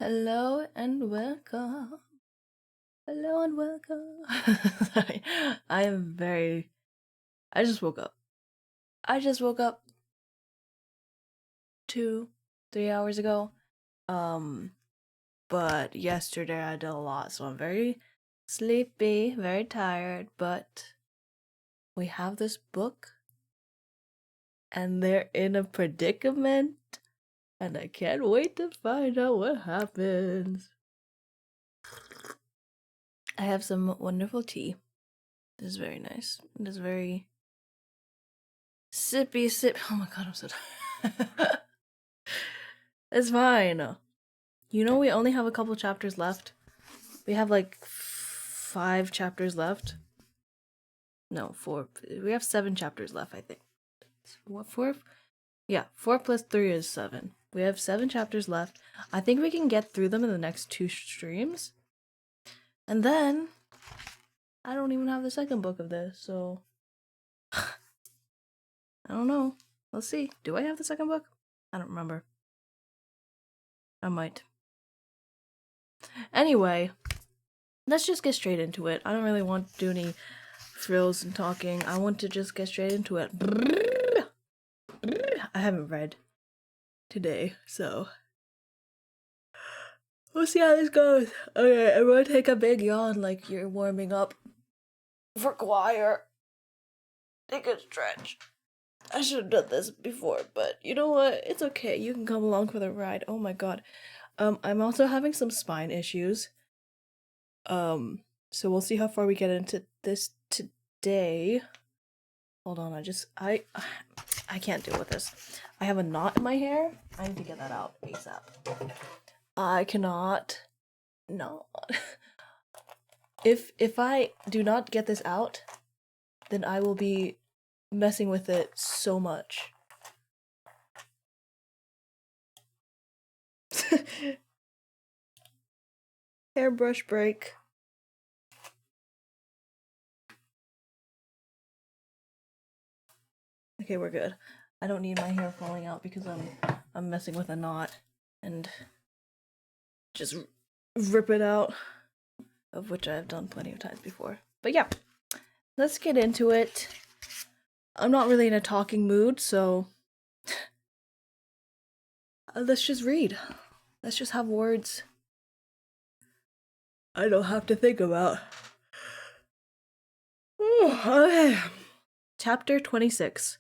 Hello and welcome. Hello and welcome. Sorry, I am very. I just woke up. I just woke up 2, 3 hours ago. Um, but yesterday I did a lot, so I'm very sleepy, very tired. But we have this book, and they're in a predicament, and I can't wait to find out what happens. I have some wonderful tea. This is very nice. It is very sippy sip. Oh my god, I'm so tired. It's fine. You know, we only have a couple chapters left. We have like 5 chapters left. No, 4. We have 7 chapters left, I think. What, 4? Yeah, 4 plus 3 is 7. We have 7 chapters left. I think we can get through them in the next 2 streams. And then, I don't even have the second book of this, so. I don't know. Let's see. Do I have the second book? I don't remember. I might. Anyway, let's just get straight into it. I don't really want to do any frills and talking. I want to just get straight into it. I haven't read today, so we'll see how this goes. Okay, everyone take a big yawn like you're warming up for choir. Take a stretch. I should have done this before, but you know what? It's okay. You can come along for the ride. Oh my god. I'm also having some spine issues. So we'll see how far we get into this today. Hold on, I can't deal with this. I have a knot in my hair. I need to get that out ASAP. I cannot not. If I do not get this out, then I will be messing with it so much. Hairbrush break. Okay, we're good. I don't need my hair falling out because I'm messing with a knot and just rip it out, of which I've done plenty of times before. But yeah, let's get into it. I'm not really in a talking mood, so let's just read. Let's just have words I don't have to think about. Okay. Chapter 26.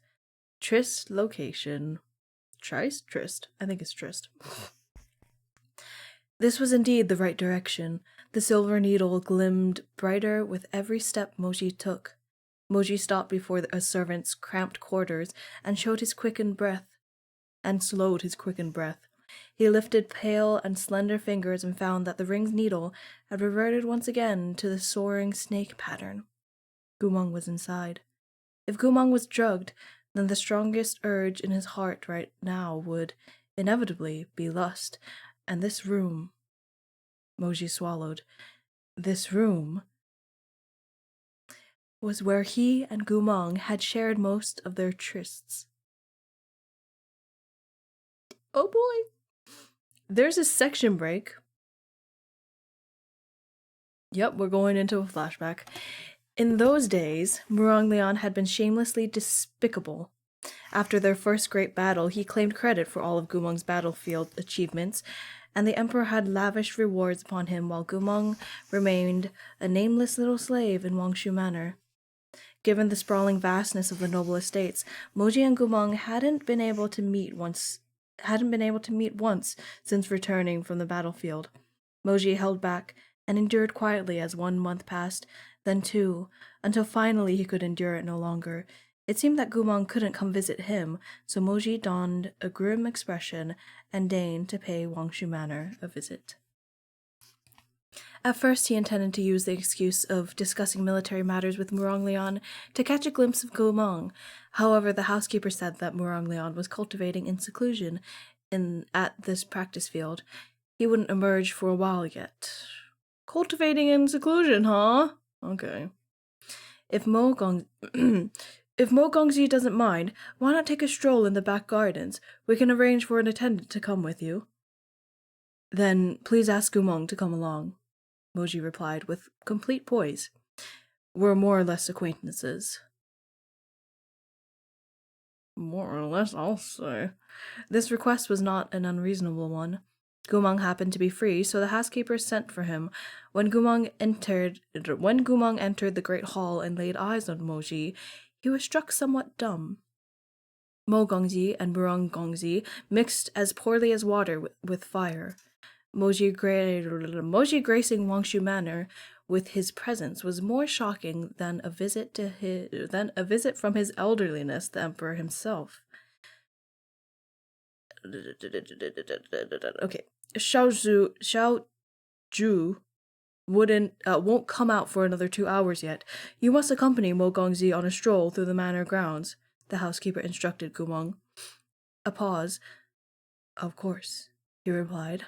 Tryst location. Tryst? I think it's Tryst. This was indeed the right direction. The silver needle glimmed brighter with every step Moji took. Moji stopped before a servant's cramped quarters and slowed his quickened breath. He lifted pale and slender fingers and found that the ring's needle had reverted once again to the soaring snake pattern. Gumong was inside. If Gumong was drugged, then the strongest urge in his heart right now would inevitably be lust, and this room... Moji swallowed. This room was where he and Gumong had shared most of their trysts. Oh boy! There's a section break. Yep, we're going into a flashback. In those days, Muranglian had been shamelessly despicable. After their first great battle, he claimed credit for all of Gumong's battlefield achievements, and the Emperor had lavished rewards upon him while Gumong remained a nameless little slave in Wangshu Manor. Given the sprawling vastness of the noble estates, Moji and Gumong hadn't been able to meet once since returning from the battlefield. Moji held back and endured quietly as 1 month passed, then 2, until finally he could endure it no longer. It seemed that Gumong couldn't come visit him, so Moji donned a grim expression and deigned to pay Wangshu Manor a visit. At first, he intended to use the excuse of discussing military matters with Muranglian to catch a glimpse of Gumong. However, the housekeeper said that Muranglian was cultivating in seclusion at this practice field. He wouldn't emerge for a while yet. Cultivating in seclusion, huh? Okay. If Mo Gongzi doesn't mind, why not take a stroll in the back gardens? We can arrange for an attendant to come with you. Then please ask Gumong to come along, Moji replied with complete poise. We're more or less acquaintances. More or less, I'll say. This request was not an unreasonable one. Gumong happened to be free, so the housekeeper sent for him. When Gumong entered the great hall and laid eyes on Moji, he was struck somewhat dumb. Mo Gongzi and Murong Gongzi mixed as poorly as water with fire. Moji gracing Wangshu Manor with his presence was more shocking than a visit from his elderliness, the emperor himself. Okay, Xiao Zhu won't come out for another 2 hours yet. You must accompany Mo Gongzi on a stroll through the manor grounds, the housekeeper instructed Gumong. A pause. Of course, he replied.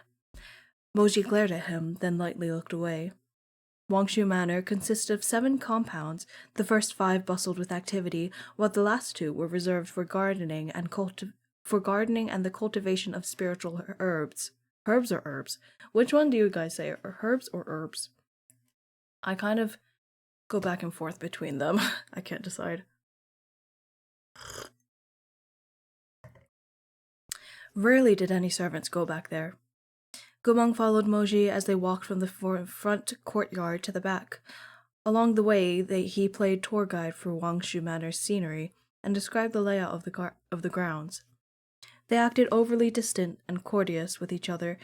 Moji glared at him, then lightly looked away. Wangshu Manor consisted of 7 compounds. The first 5 bustled with activity, while the last 2 were reserved for gardening and the cultivation of spiritual herbs. Herbs or herbs? Which one do you guys say? Herbs or herbs? I kind of go back and forth between them. I can't decide. Rarely did any servants go back there. Gumong followed Moji as they walked from the front courtyard to the back. Along the way, he played tour guide for Wangshu Manor's scenery and described the layout of the grounds. They acted overly distant and courteous with each other,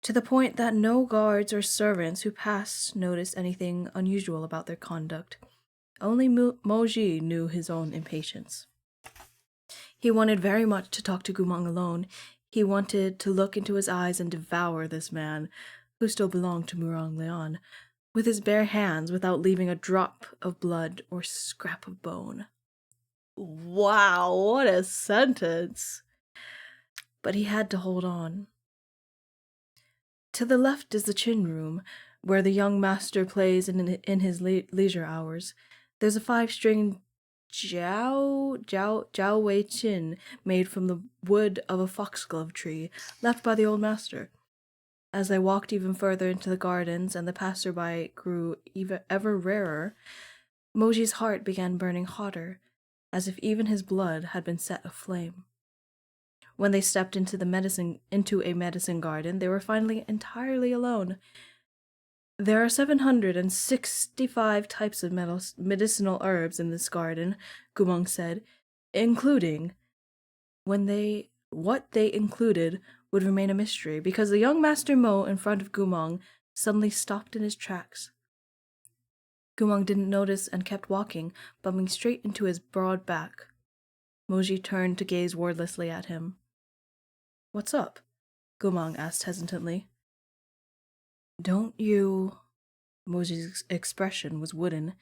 to the point that no guards or servants who passed noticed anything unusual about their conduct. Only Moji knew his own impatience. He wanted very much to talk to Gumong alone. He wanted to look into his eyes and devour this man, who still belonged to Murong Leon, with his bare hands without leaving a drop of blood or scrap of bone. Wow, what a sentence! But he had to hold on. To the left is the Qin room, where the young master plays in his leisure hours. There's a 5-string Jiao Wei Qin made from the wood of a foxglove tree left by the old master. As they walked even further into the gardens and the passerby grew ever rarer, Moji's heart began burning hotter, as if even his blood had been set aflame. When they stepped into a medicine garden, they were finally entirely alone. There are 765 types of medicinal herbs in this garden, Gumong said, including. What they included would remain a mystery, because the young Master Mo in front of Gumong suddenly stopped in his tracks. Gumong didn't notice and kept walking, bumping straight into his broad back. Moji turned to gaze wordlessly at him. What's up? Gumong asked hesitantly. Don't you... Moji's expression was wooden.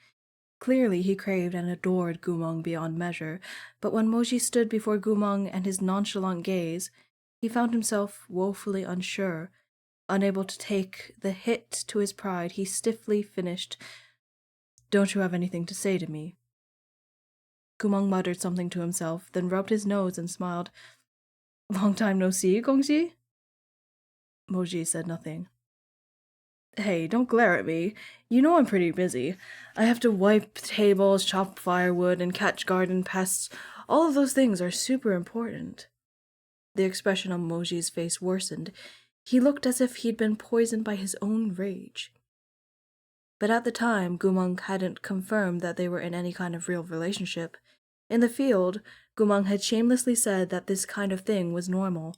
Clearly he craved and adored Gumong beyond measure, but when Moji stood before Gumong and his nonchalant gaze, he found himself woefully unsure. Unable to take the hit to his pride, he stiffly finished, Don't you have anything to say to me? Gumong muttered something to himself, then rubbed his nose and smiled. Long time no see, Gongji? Moji said nothing. Hey, don't glare at me. You know I'm pretty busy. I have to wipe tables, chop firewood, and catch garden pests. All of those things are super important. The expression on Moji's face worsened. He looked as if he'd been poisoned by his own rage. But at the time, Gumong hadn't confirmed that they were in any kind of real relationship. In the field, Gumong had shamelessly said that this kind of thing was normal.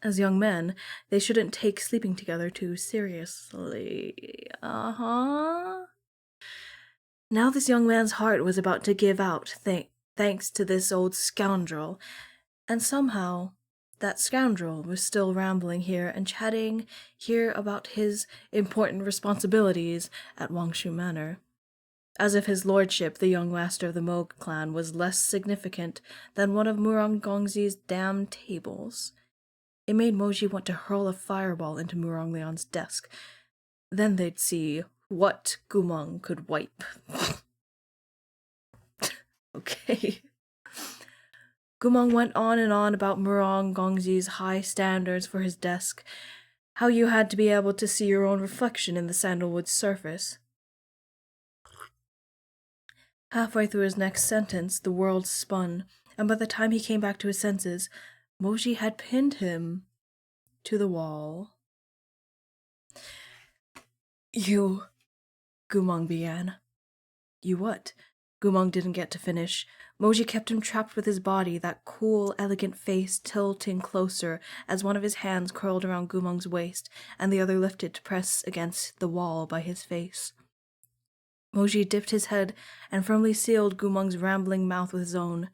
As young men, they shouldn't take sleeping together too seriously. Now this young man's heart was about to give out, thanks to this old scoundrel. And somehow, that scoundrel was still rambling here and chatting here about his important responsibilities at Wangshu Manor. As if his lordship, the young master of the Mo clan, was less significant than one of Murong Gongzi's damn tables. It made Moji want to hurl a fireball into Murong Leon's desk. Then they'd see what Gumong could wipe. Okay. Gumong went on and on about Murong Gongzi's high standards for his desk, how you had to be able to see your own reflection in the sandalwood surface. Halfway through his next sentence, the world spun, and by the time he came back to his senses, Moji had pinned him to the wall. You... Gumong began. You what? Gumong didn't get to finish. Moji kept him trapped with his body, that cool, elegant face tilting closer as one of his hands curled around Gumong's waist and the other lifted to press against the wall by his face. Moji dipped his head and firmly sealed Gumong's rambling mouth with his own.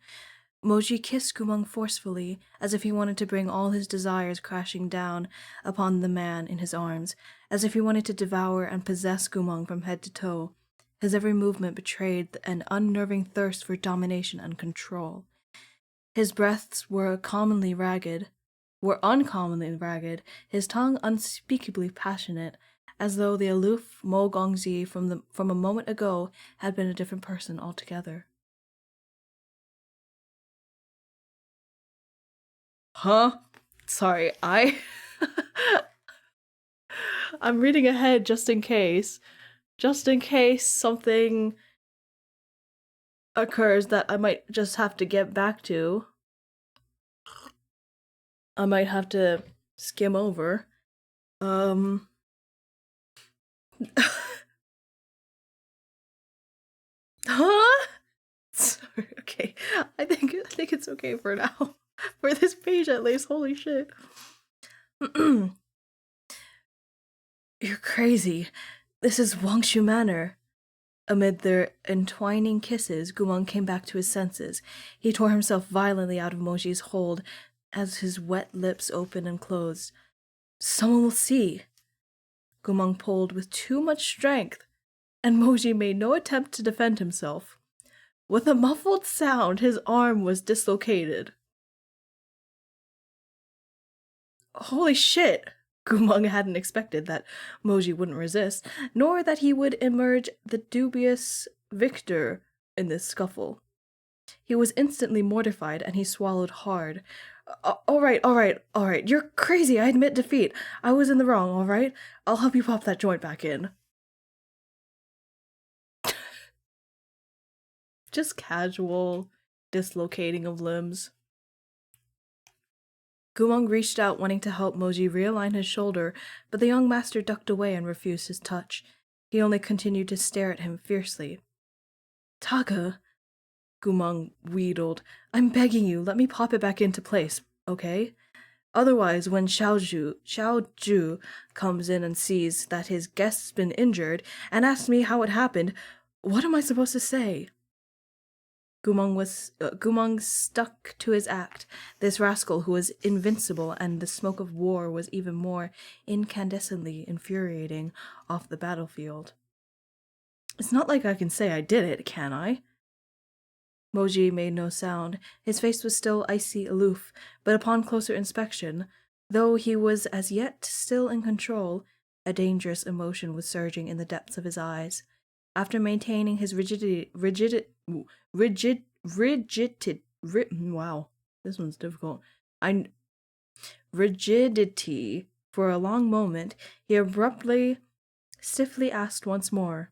Moji kissed Gumong forcefully, as if he wanted to bring all his desires crashing down upon the man in his arms, as if he wanted to devour and possess Gumong from head to toe. His every movement betrayed an unnerving thirst for domination and control. His breaths were uncommonly ragged, his tongue unspeakably passionate, as though the aloof Mo Gongzi from a moment ago had been a different person altogether. Huh? Sorry, I'm reading ahead just in case something occurs that I might just have to get back to. I might have to skim over. Huh? Sorry, okay. I think it's okay for now. For this page at least, holy shit. You're crazy. This is Wangshu Manor. Amid their entwining kisses, Gumong came back to his senses. He tore himself violently out of Moji's hold as his wet lips opened and closed. Someone will see. Gumong pulled with too much strength, and Moji made no attempt to defend himself. With a muffled sound, his arm was dislocated. Holy shit! Gumong hadn't expected that Moji wouldn't resist, nor that he would emerge the dubious victor in this scuffle. He was instantly mortified, and he swallowed hard. All right. You're crazy, I admit defeat. I was in the wrong, all right? I'll help you pop that joint back in. Just casual dislocating of limbs. Gumong reached out, wanting to help Moji realign his shoulder, but the young master ducked away and refused his touch. He only continued to stare at him fiercely. Taka, Gumong wheedled, I'm begging you, let me pop it back into place, okay? Otherwise, when Xiaoju comes in and sees that his guest's been injured and asks me how it happened, what am I supposed to say? Gumong stuck to his act, this rascal who was invincible, and the smoke of war was even more incandescently infuriating off the battlefield. It's not like I can say I did it, can I? Moji made no sound. His face was still icy aloof, but upon closer inspection, though he was as yet still in control, a dangerous emotion was surging in the depths of his eyes. After maintaining his rigidity for a long moment, he abruptly, stiffly asked once more,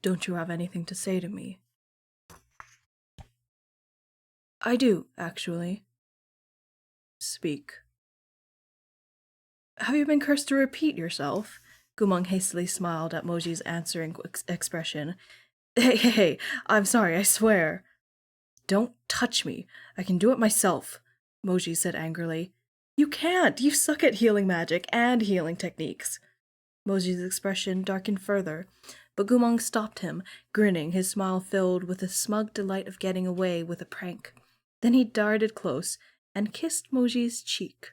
Don't you have anything to say to me? I do, actually. Speak. Have you been cursed to repeat yourself? Gumong hastily smiled at Moji's answering expression. Hey, I'm sorry, I swear. Don't touch me. I can do it myself, Moji said angrily. You can't! You suck at healing magic and healing techniques. Moji's expression darkened further, but Gumong stopped him, grinning, his smile filled with the smug delight of getting away with a prank. Then he darted close and kissed Moji's cheek.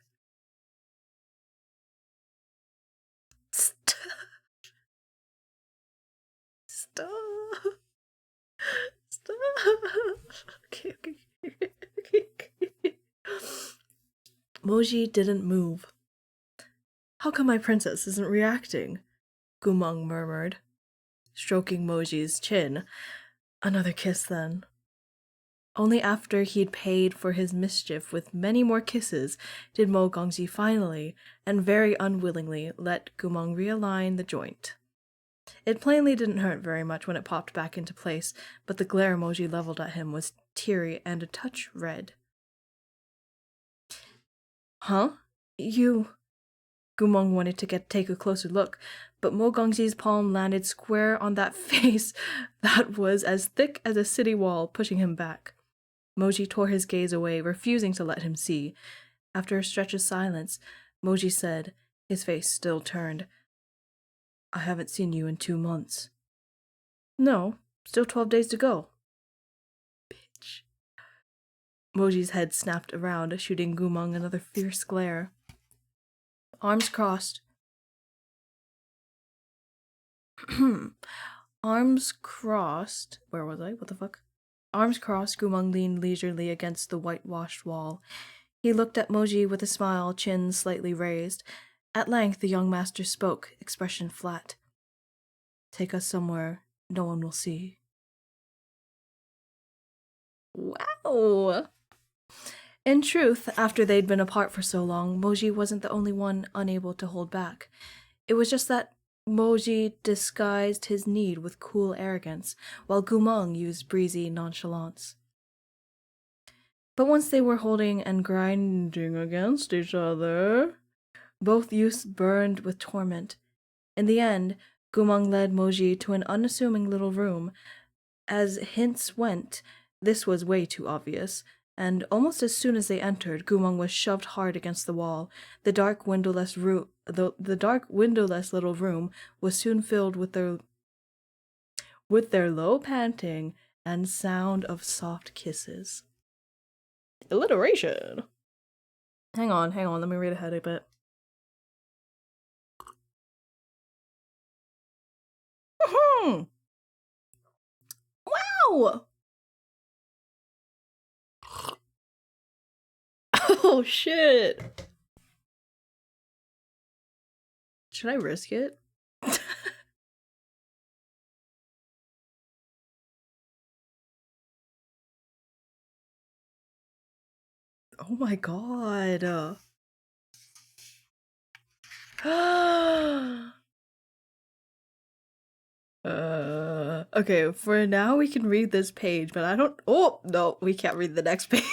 Stop. Okay. Moji didn't move. How come my princess isn't reacting? Gumong murmured, stroking Moji's chin. Another kiss, then. Only after he'd paid for his mischief with many more kisses did Mo Gongji finally, and very unwillingly, let Gumong realign the joint. It plainly didn't hurt very much when it popped back into place, but the glare emoji leveled at him was teary and a touch red. Huh? You... Gumong wanted to take a closer look, but Mo Gongji's palm landed square on that face that was as thick as a city wall, pushing him back. Moji tore his gaze away, refusing to let him see. After a stretch of silence, Moji said, his face still turned, I haven't seen you in 2 months. No, still 12 days to go. Bitch. Moji's head snapped around, shooting Gumong another fierce glare. Arms crossed. Arms crossed. Where was I? What the fuck? Arms crossed, Gumong leaned leisurely against the whitewashed wall. He looked at Moji with a smile, chin slightly raised. At length, the young master spoke, expression flat. Take us somewhere no one will see. Wow! In truth, after they'd been apart for so long, Moji wasn't the only one unable to hold back. It was just that Moji disguised his need with cool arrogance, while Gumong used breezy nonchalance. But once they were holding and grinding against each other, both youths burned with torment. In the end, Gumong led Moji to an unassuming little room. As hints went, this was way too obvious, and almost as soon as they entered, Gumong was shoved hard against the wall. The dark windowless little room was soon filled with their low panting and sound of soft kisses. Alliteration. Hang on, let me read ahead a bit. Wow! Oh shit! Should I risk it? Oh my god. Okay, for now we can read this page, but I don't. Oh, no, we can't read the next page.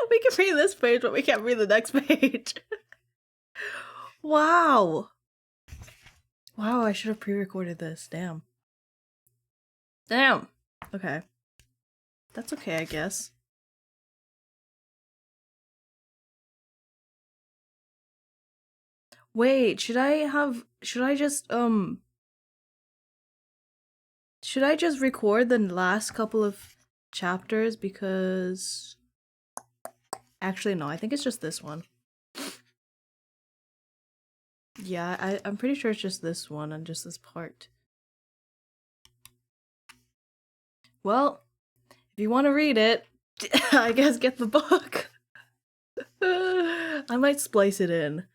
We can read this page, but we can't read the next page. Wow. Wow, I should have pre-recorded this. Damn. Okay. That's okay, I guess. Wait, should I just record the last couple of chapters? Because actually no, I think it's just this one. Yeah, I'm pretty sure it's just this one and just this part. Well, if you want to read it, I guess get the book. I might splice it in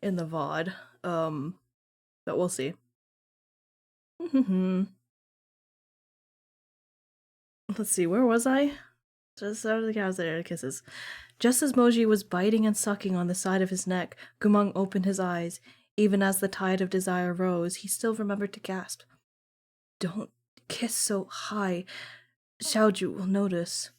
the VOD. But we'll see. Let's see, where was I? Just out of the cows there, kisses. Just as Moji was biting and sucking on the side of his neck, Gumong opened his eyes. Even as the tide of desire rose, he still remembered to gasp. Don't kiss so high. Xiaoju will notice.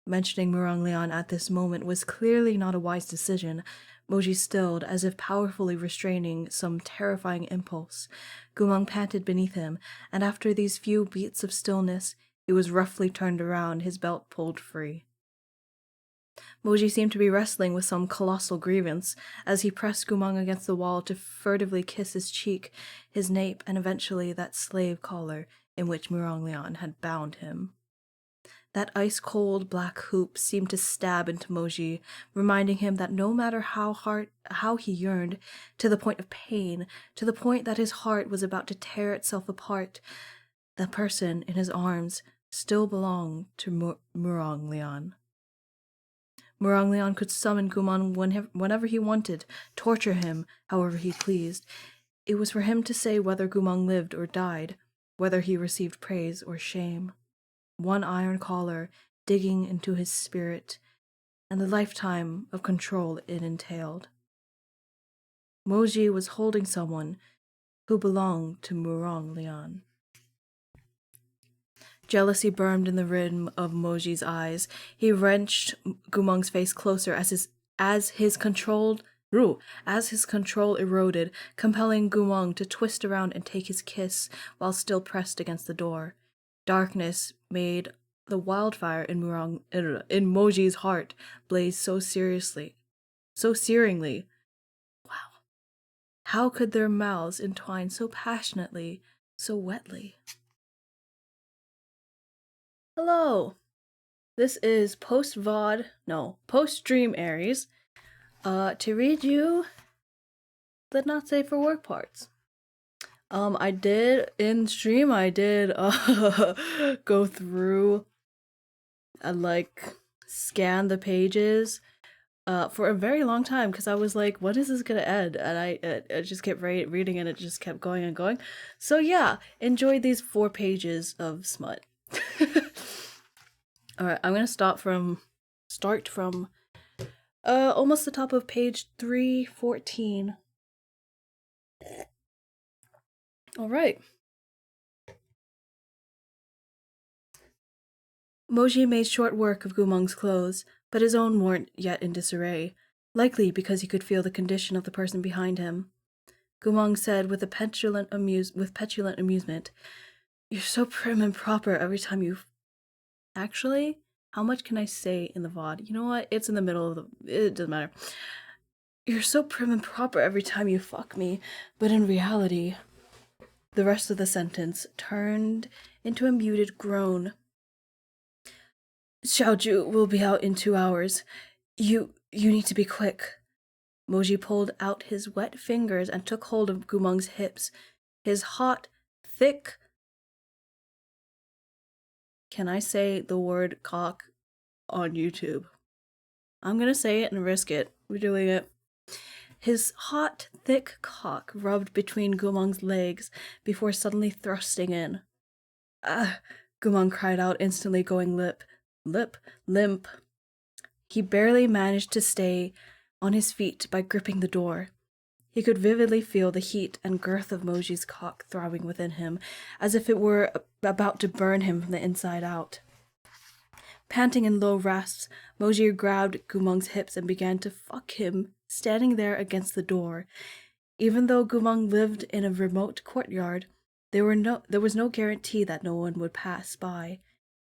Mentioning Muranglian at this moment was clearly not a wise decision. Moji stilled, as if powerfully restraining some terrifying impulse. Gumong panted beneath him, and after these few beats of stillness, he was roughly turned around, his belt pulled free. Moji seemed to be wrestling with some colossal grievance, as he pressed Gumong against the wall to furtively kiss his cheek, his nape, and eventually that slave collar in which Muranglian had bound him. That ice-cold black hoop seemed to stab into Moji, reminding him that no matter how he yearned, to the point of pain, to the point that his heart was about to tear itself apart, the person in his arms still belonged to Muranglian. Muranglian could summon Gumong whenever he wanted, torture him however he pleased. It was for him to say whether Gumong lived or died, whether he received praise or shame. one iron collar digging into his spirit, and the lifetime of control it entailed. Moji was holding someone who belonged to Murong Lian. Jealousy burned in the rim of Moji's eyes. He wrenched Gumong's face closer as his control eroded, compelling Gumong to twist around and take his kiss while still pressed against the door. Darkness made the wildfire in Moji's heart blaze so searingly. Wow. How could their mouths entwine so passionately, so wetly? Hello. This is post-stream Aries. To read you the not safe for work parts. I did go through and scan the pages for a very long time because I was like, when is this gonna end? And I just kept reading and it just kept going and going. So yeah, enjoy these 4 pages of smut. Alright, I'm gonna start from almost the top of page 314. Alright. Moji made short work of Gumong's clothes, but his own weren't yet in disarray, likely because he could feel the condition of the person behind him. Gumong said with petulant amusement, "You're so prim and proper every time you..." Actually, how much can I say in the VOD? You know what? It's in the middle of it doesn't matter. "You're so prim and proper every time you fuck me, but in reality..." The rest of the sentence turned into a muted groan. "Xiaoju will be out in 2 hours. You need to be quick." Moji pulled out his wet fingers and took hold of Gumong's hips. His hot, thick... Can I say the word cock on YouTube? I'm gonna say it and risk it. We're doing it. His hot, thick cock rubbed between Gumong's legs before suddenly thrusting in. "Ah!" Gumong cried out, instantly going limp. He barely managed to stay on his feet by gripping the door. He could vividly feel the heat and girth of Moji's cock throbbing within him, as if it were about to burn him from the inside out. Panting in low rasps, Moji grabbed Gumong's hips and began to fuck him, standing there against the door. Even though Gumong lived in a remote courtyard, there was no guarantee that no one would pass by.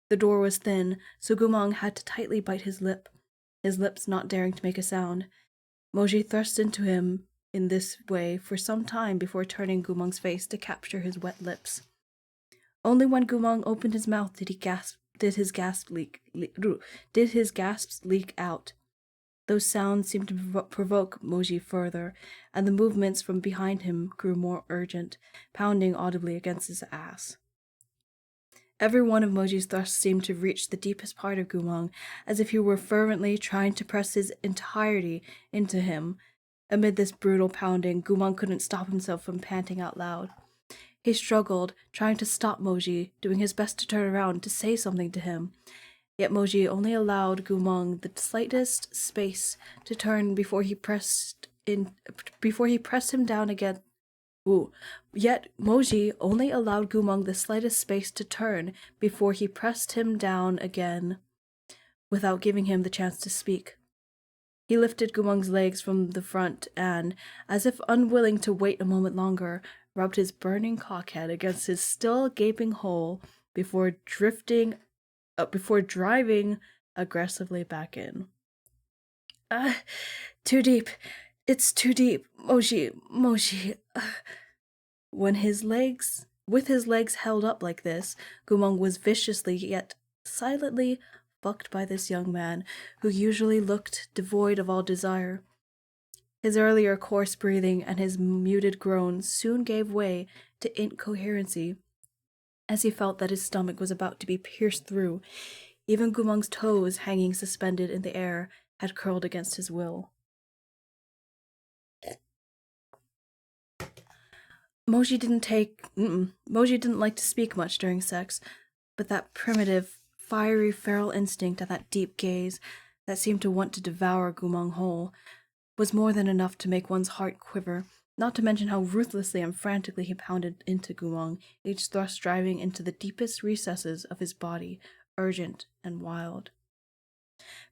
The door was thin, so Gumong had to tightly bite his lips not daring to make a sound. Moji thrust into him in this way for some time before turning Gumong's face to capture his wet lips. Only when Gumong opened his mouth did his gasps leak out. Those sounds seemed to provoke Moji further, and the movements from behind him grew more urgent, pounding audibly against his ass. Every one of Moji's thrusts seemed to reach the deepest part of Gumong, as if he were fervently trying to press his entirety into him. Amid this brutal pounding, Gumong couldn't stop himself from panting out loud. He struggled, trying to stop Moji, doing his best to turn around to say something to him. Yet Moji only allowed Gumong the slightest space to turn before he pressed him down again. Yet Moji only allowed Gumong the slightest space to turn before he pressed him down again, without giving him the chance to speak. He lifted Gumong's legs from the front and, as if unwilling to wait a moment longer, rubbed his burning cockhead against his still gaping hole before driving aggressively back in. Too deep. It's too deep. Moji. With his legs held up like this, Gumong was viciously yet silently fucked by this young man, who usually looked devoid of all desire. His earlier coarse breathing and his muted groans soon gave way to incoherency, as he felt that his stomach was about to be pierced through. Even Gumong's toes, hanging suspended in the air, had curled against his will. Moji didn't like to speak much during sex, but that primitive, fiery, feral instinct and that deep gaze that seemed to want to devour Gumong whole was more than enough to make one's heart quiver, not to mention how ruthlessly and frantically he pounded into Gumong, each thrust driving into the deepest recesses of his body, urgent and wild.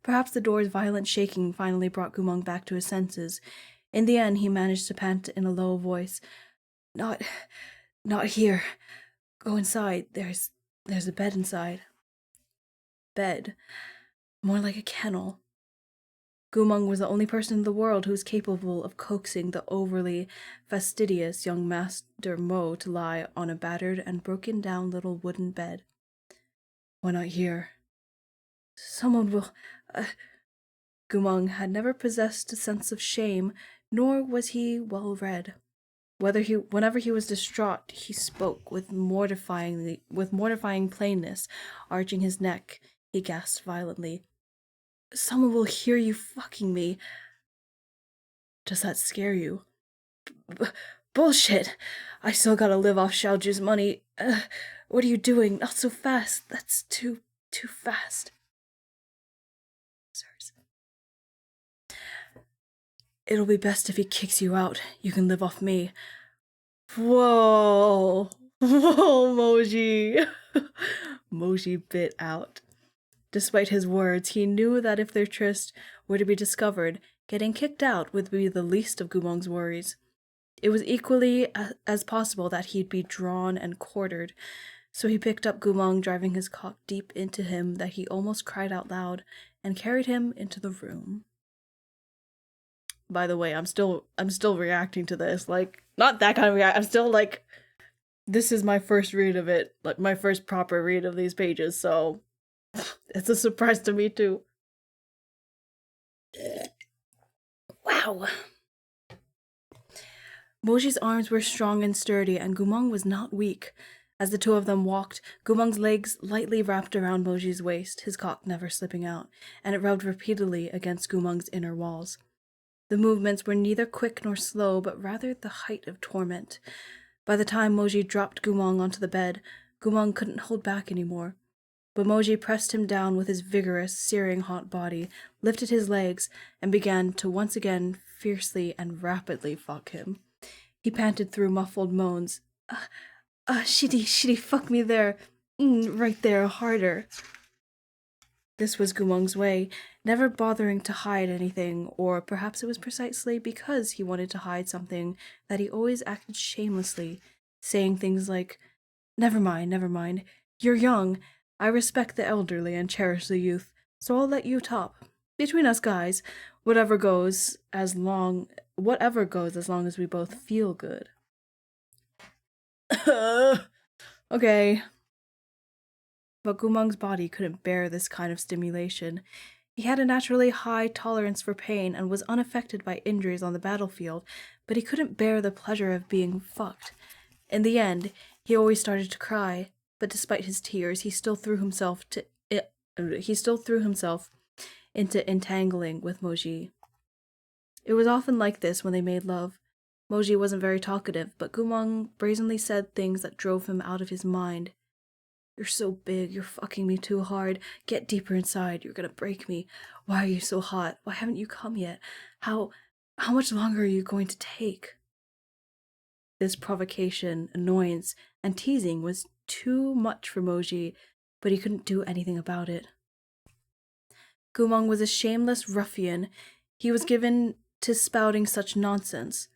Perhaps the door's violent shaking finally brought Gumong back to his senses. In the end, he managed to pant in a low voice, Not here. Go inside. There's a bed inside." Bed. More like a kennel. Gumong was the only person in the world who was capable of coaxing the overly fastidious young Master Mo to lie on a battered and broken-down little wooden bed. "Why not here? Someone will..." Gumong had never possessed a sense of shame, nor was he well read. Whenever he was distraught, he spoke with mortifying plainness. Arching his neck, he gasped violently, "Someone will hear you fucking me." "Does that scare you?" Bullshit! I still gotta live off Xiaoju's money. What are you doing? Not so fast. That's too fast. Sirs. "It'll be best if he kicks you out. You can live off me." Whoa, Moji. Moji bit out. Despite his words, he knew that if their tryst were to be discovered, getting kicked out would be the least of Gumong's worries. It was equally as possible that he'd be drawn and quartered, so he picked up Gumong, driving his cock deep into him that he almost cried out loud, and carried him into the room. By the way, I'm still reacting to this, like, not that kind of react. I'm still like, this is my first read of it, like my first proper read of these pages, so it's a surprise to me too. Wow. Moji's arms were strong and sturdy, and Gumong was not weak. As the two of them walked, Gumong's legs lightly wrapped around Moji's waist, his cock never slipping out, and it rubbed repeatedly against Gumong's inner walls. The movements were neither quick nor slow, but rather the height of torment. By the time Moji dropped Gumong onto the bed, Gumong couldn't hold back anymore. But Moji pressed him down with his vigorous, searing hot body, lifted his legs, and began to once again fiercely and rapidly fuck him. He panted through muffled moans. Shitty, fuck me there. Right there, harder." This was Gumong's way, never bothering to hide anything, or perhaps it was precisely because he wanted to hide something that he always acted shamelessly, saying things like, never mind, you're young, I respect the elderly and cherish the youth, so I'll let you top. Between us guys, whatever goes as long as we both feel good." Okay. But Gumong's body couldn't bear this kind of stimulation. He had a naturally high tolerance for pain and was unaffected by injuries on the battlefield, but he couldn't bear the pleasure of being fucked. In the end, he always started to cry, but despite his tears, he still threw himself into entangling with Moji. It was often like this when they made love. Moji wasn't very talkative, but Gumong brazenly said things that drove him out of his mind. "You're so big, you're fucking me too hard. Get deeper inside, you're gonna break me. Why are you so hot? Why haven't you come yet? How much longer are you going to take?" This provocation, annoyance, and teasing was too much for Moji, but he couldn't do anything about it. Gumong was a shameless ruffian. He was given to spouting such nonsense.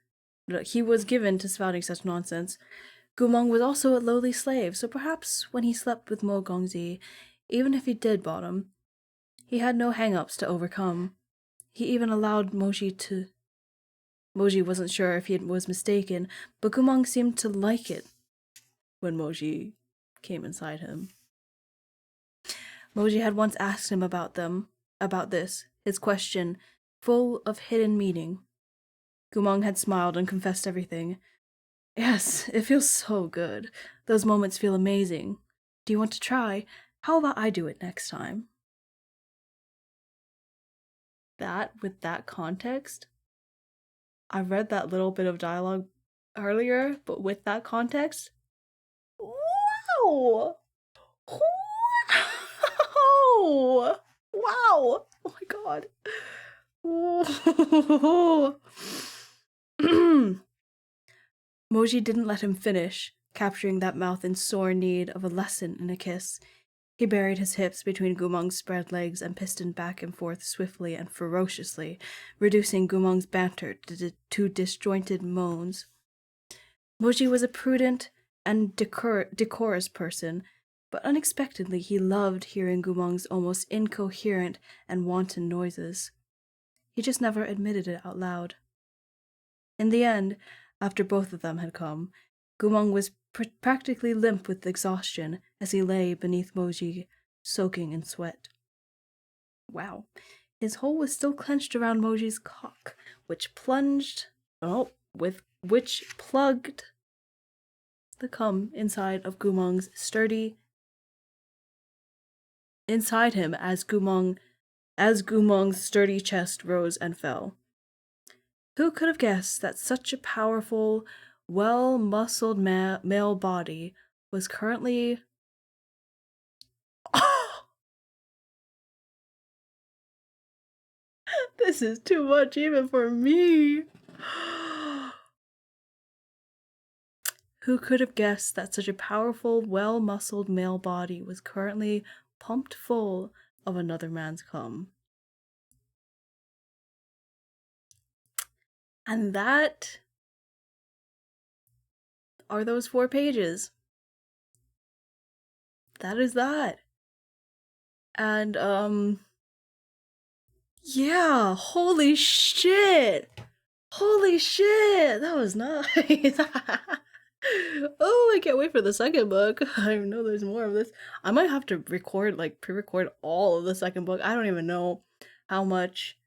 Gumong was also a lowly slave, so perhaps when he slept with Mo Gongzi, even if he did bottom, he had no hang-ups to overcome. He even allowed Moji to... Moji wasn't sure if he was mistaken, but Gumong seemed to like it when Moji came inside him. Moji had once asked him about this, his question, full of hidden meaning. Gumong had smiled and confessed everything. "Yes, it feels so good. Those moments feel amazing. Do you want to try? How about I do it next time?" With that context, I read that little bit of dialogue earlier, but with that context, wow! Wow! Oh my god. Moji didn't let him finish, capturing that mouth in sore need of a lesson in a kiss. He buried his hips between Gumong's spread legs and pistoned back and forth swiftly and ferociously, reducing Gumong's banter to disjointed moans. Moji was a prudent and decorous person, but unexpectedly he loved hearing Gumong's almost incoherent and wanton noises. He just never admitted it out loud. In the end, after both of them had come, Gumong was practically limp with exhaustion as he lay beneath Moji, soaking in sweat. Wow. His hole was still clenched around Moji's cock, which plugged the cum inside him as Gumong's sturdy chest rose and fell. Who could have guessed that such a powerful, well-muscled male body was currently... This is too much even for me. Who could have guessed that such a powerful, well-muscled male body was currently pumped full of another man's cum? And that are those 4 pages. That is that. And, yeah, holy shit! Holy shit! That was nice! Oh, I can't wait for the second book. I know there's more of this. I might have to pre-record all of the second book. I don't even know how much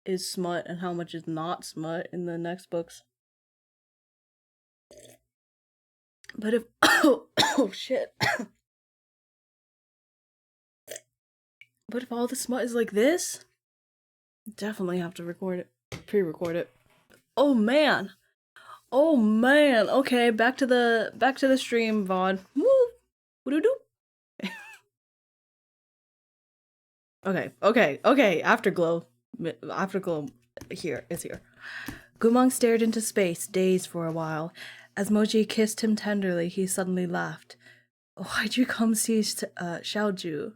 is smut and how much is not smut in the next books. But if... oh, shit. But if all the smut is like this, definitely have to pre-record it. Oh man. Oh man. Okay, back to the stream, VOD. Woo! Woo-doo-doo. Okay. Afterglow is here. Gumong stared into space, dazed for a while. As Moji kissed him tenderly, he suddenly laughed. Why'd you come see Xiaoju?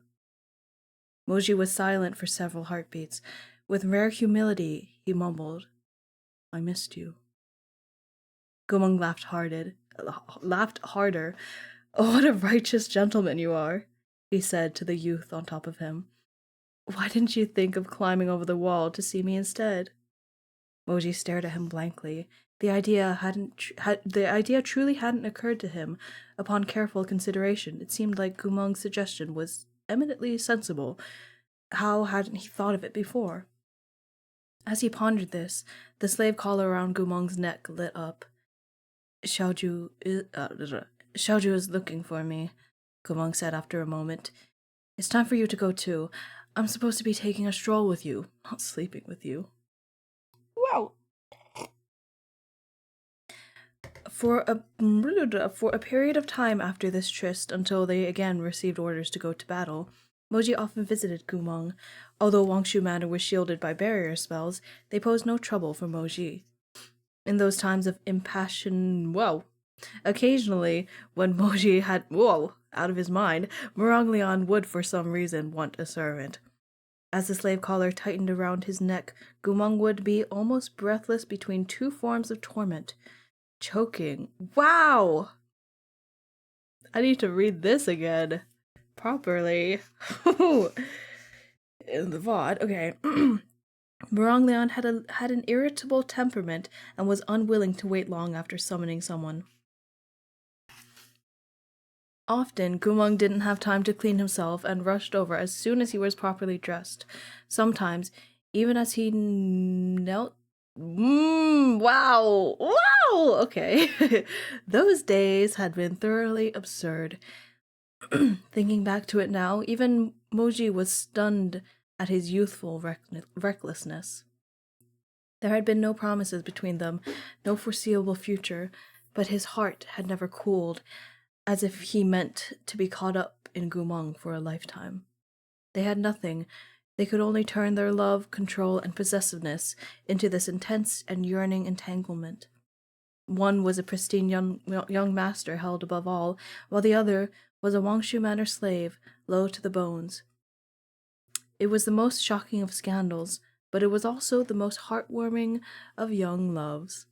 Moji was silent for several heartbeats. With rare humility, he mumbled, I missed you. Gumong laughed harder. Oh, what a righteous gentleman you are, he said to the youth on top of him. Why didn't you think of climbing over the wall to see me instead? Moji stared at him blankly. The idea truly hadn't occurred to him. Upon careful consideration, it seemed like Gumong's suggestion was eminently sensible. How hadn't he thought of it before? As he pondered this, the slave collar around Gumong's neck lit up. Xiaoju is looking for me, Gumong said after a moment. It's time for you to go too. I'm supposed to be taking a stroll with you, not sleeping with you. Wow. For a period of time after this tryst, until they again received orders to go to battle, Moji often visited Gumong. Although Wangshu Manor was shielded by barrier spells, they posed no trouble for Moji. In those times of impassioned, occasionally, when Moji had, out of his mind, Moronglion would for some reason want a servant. As the slave collar tightened around his neck, Gumong would be almost breathless between 2 forms of torment. Choking. Wow! I need to read this again. Properly. In the VOD. Okay. Moronglion had an irritable temperament and was unwilling to wait long after summoning someone. Often, Gumong didn't have time to clean himself and rushed over as soon as he was properly dressed. Sometimes, even as he knelt... Wow! Okay. Those days had been thoroughly absurd. Thinking back to it now, even Moji was stunned at his youthful recklessness. There had been no promises between them, no foreseeable future, but his heart had never cooled, as if he meant to be caught up in Gumong for a lifetime. They had nothing. They could only turn their love, control, and possessiveness into this intense and yearning entanglement. One was a pristine young master held above all, while the other was a Wangshu Manor slave, low to the bones. It was the most shocking of scandals, but it was also the most heartwarming of young loves.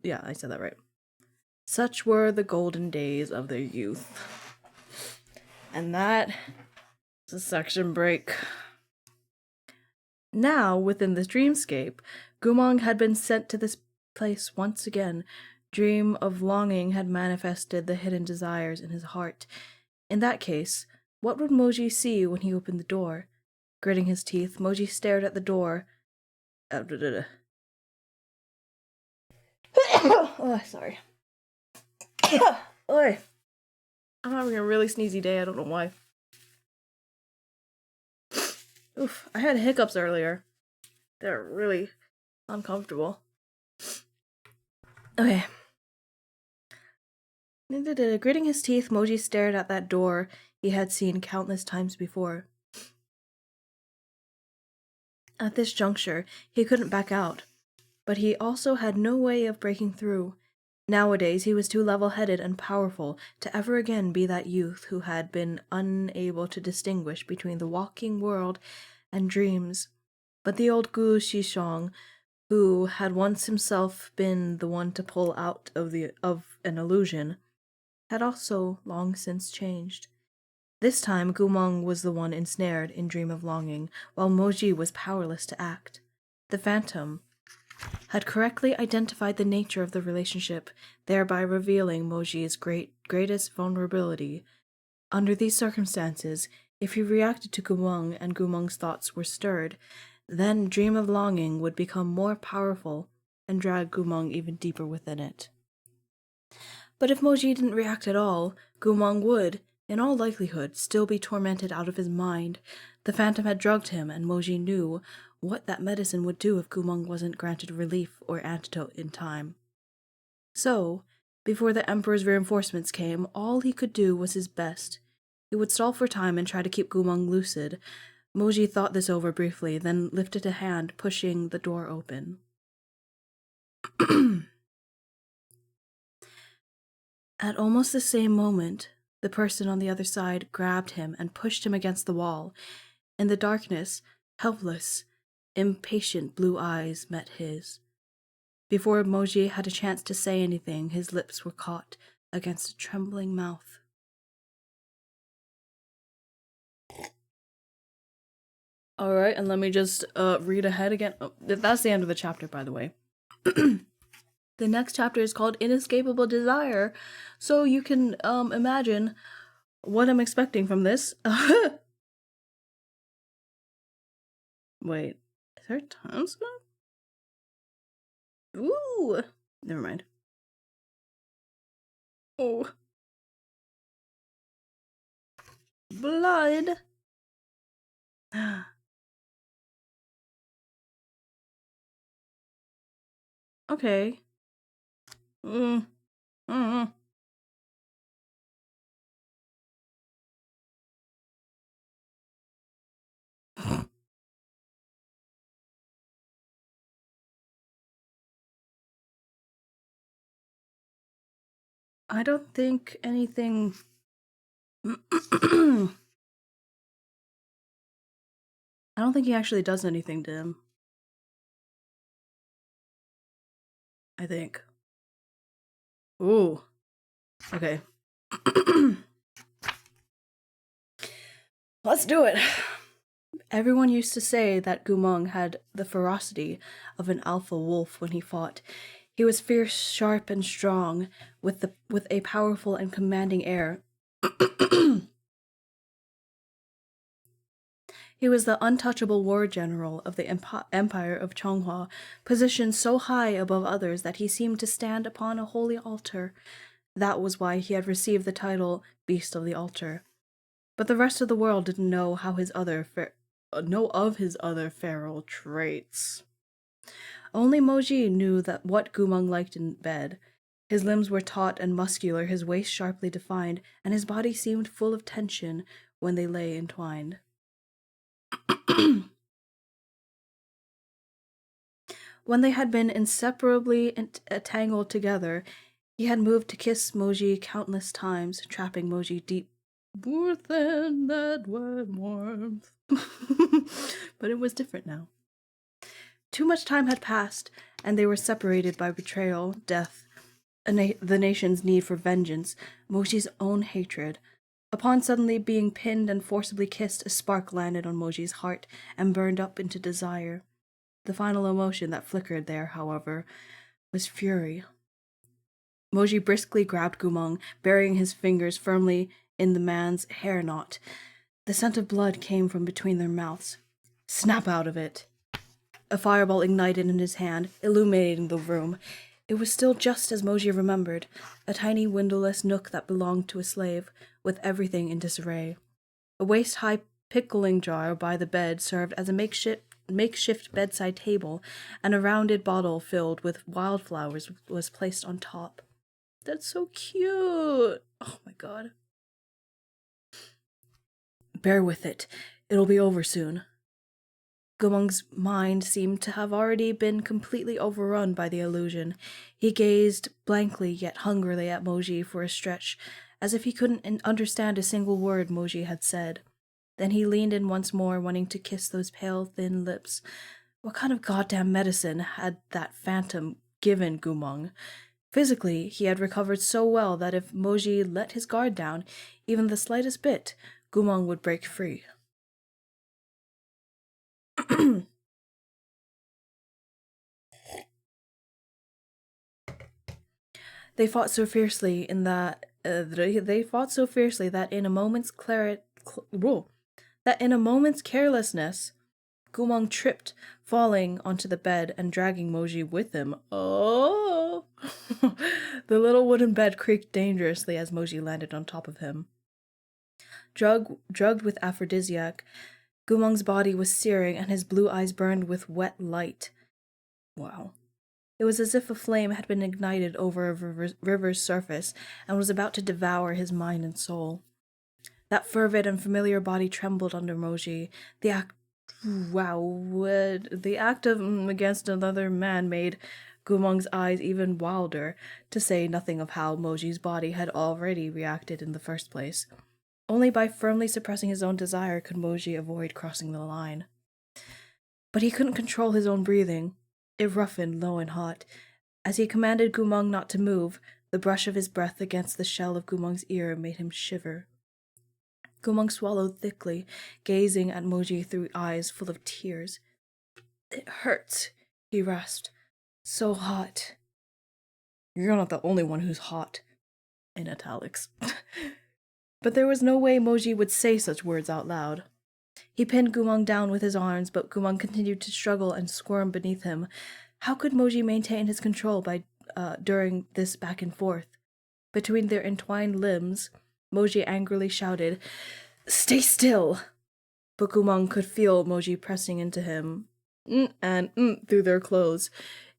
Yeah, I said that right. Such were the golden days of their youth. And that is a section break. Now, within this dreamscape, Gumong had been sent to this place once again. Dream of longing had manifested the hidden desires in his heart. In that case, what would Moji see when he opened the door? Gritting his teeth, Moji stared at the door. Oh, sorry. Oi. I'm having a really sneezy day, I don't know why. Oof, I had hiccups earlier. They're really uncomfortable. Okay. Gritting his teeth, Moji stared at that door he had seen countless times before. At this juncture, he couldn't back out, but he also had no way of breaking through. Nowadays, he was too level-headed and powerful to ever again be that youth who had been unable to distinguish between the walking world and dreams. But the old Gu Shishong, who had once himself been the one to pull out of an illusion, had also long since changed. This time, Gumong was the one ensnared in dream of longing, while Moji was powerless to act. The phantom had correctly identified the nature of the relationship, thereby revealing Moji's greatest vulnerability. Under these circumstances, if he reacted to Gumong and Gumong's thoughts were stirred, then dream of longing would become more powerful and drag Gumong even deeper within it. But if Moji didn't react at all, Gumong would, in all likelihood, still be tormented out of his mind. The phantom had drugged him, and Moji knew what that medicine would do if Gumong wasn't granted relief or antidote in time. So, before the Emperor's reinforcements came, all he could do was his best. He would stall for time and try to keep Gumong lucid. Moji thought this over briefly, then lifted a hand, pushing the door open. At almost the same moment, the person on the other side grabbed him and pushed him against the wall. In the darkness, helpless, impatient blue eyes met his. Before Moji had a chance to say anything, his lips were caught against a trembling mouth. Alright, and let me just read ahead again. Oh, that's the end of the chapter, by the way. The next chapter is called Inescapable Desire, so you can imagine what I'm expecting from this. Wait, is there a time skip? Ooh, never mind. Oh. Blood. Okay. I don't think anything... I don't think he actually does anything to him. I think. Ooh. Okay. Let's do it. Everyone used to say that Gumong had the ferocity of an alpha wolf when he fought. He was fierce, sharp, and strong, with a powerful and commanding air. He was the untouchable war general of the Empire of Chonghua, positioned so high above others that he seemed to stand upon a holy altar. That was why he had received the title Beast of the Altar. But the rest of the world didn't know of his other feral traits. Only Moji knew that what Gumong liked in bed. His limbs were taut and muscular, his waist sharply defined, and his body seemed full of tension when they lay entwined. When they had been inseparably entangled together, he had moved to kiss Moji countless times, trapping Moji deep within that wet warmth. But it was different now. Too much time had passed, and they were separated by betrayal, death, the nation's need for vengeance, Moji's own hatred. Upon suddenly being pinned and forcibly kissed, a spark landed on Moji's heart and burned up into desire. The final emotion that flickered there, however, was fury. Moji briskly grabbed Gumong, burying his fingers firmly in the man's hair knot. The scent of blood came from between their mouths. Snap out of it! A fireball ignited in his hand, illuminating the room. It was still just as Moji remembered, a tiny windowless nook that belonged to a slave, with everything in disarray. A waist-high pickling jar by the bed served as a makeshift bedside table, and a rounded bottle filled with wildflowers was placed on top. That's so cute! Oh my god. Bear with it. It'll be over soon. Gumong's mind seemed to have already been completely overrun by the illusion. He gazed blankly yet hungrily at Moji for a stretch, as if he couldn't understand a single word Moji had said. Then he leaned in once more, wanting to kiss those pale, thin lips. What kind of goddamn medicine had that phantom given Gumong? Physically, he had recovered so well that if Moji let his guard down, even the slightest bit, Gumong would break free. They fought so fiercely that in a moment's carelessness, Gumong tripped, falling onto the bed and dragging Moji with him. Oh! The little wooden bed creaked dangerously as Moji landed on top of him. Drugged with aphrodisiac, Gumong's body was searing and his blue eyes burned with wet light. Wow. It was as if a flame had been ignited over a river's surface and was about to devour his mind and soul. That fervid and familiar body trembled under Moji. The act of against another man made Gumong's eyes even wilder, to say nothing of how Moji's body had already reacted in the first place. Only by firmly suppressing his own desire could Moji avoid crossing the line. But he couldn't control his own breathing. It roughened low and hot. As he commanded Gumong not to move, the brush of his breath against the shell of Gumong's ear made him shiver. Gumong swallowed thickly, gazing at Moji through eyes full of tears. It hurts, he rasped. So hot. You're not the only one who's hot. In italics. But there was no way Moji would say such words out loud. He pinned Gumong down with his arms, but Gumong continued to struggle and squirm beneath him. How could Moji maintain his control during this back and forth? Between their entwined limbs, Moji angrily shouted, "Stay still!" But Gumong could feel Moji pressing into him, and through their clothes.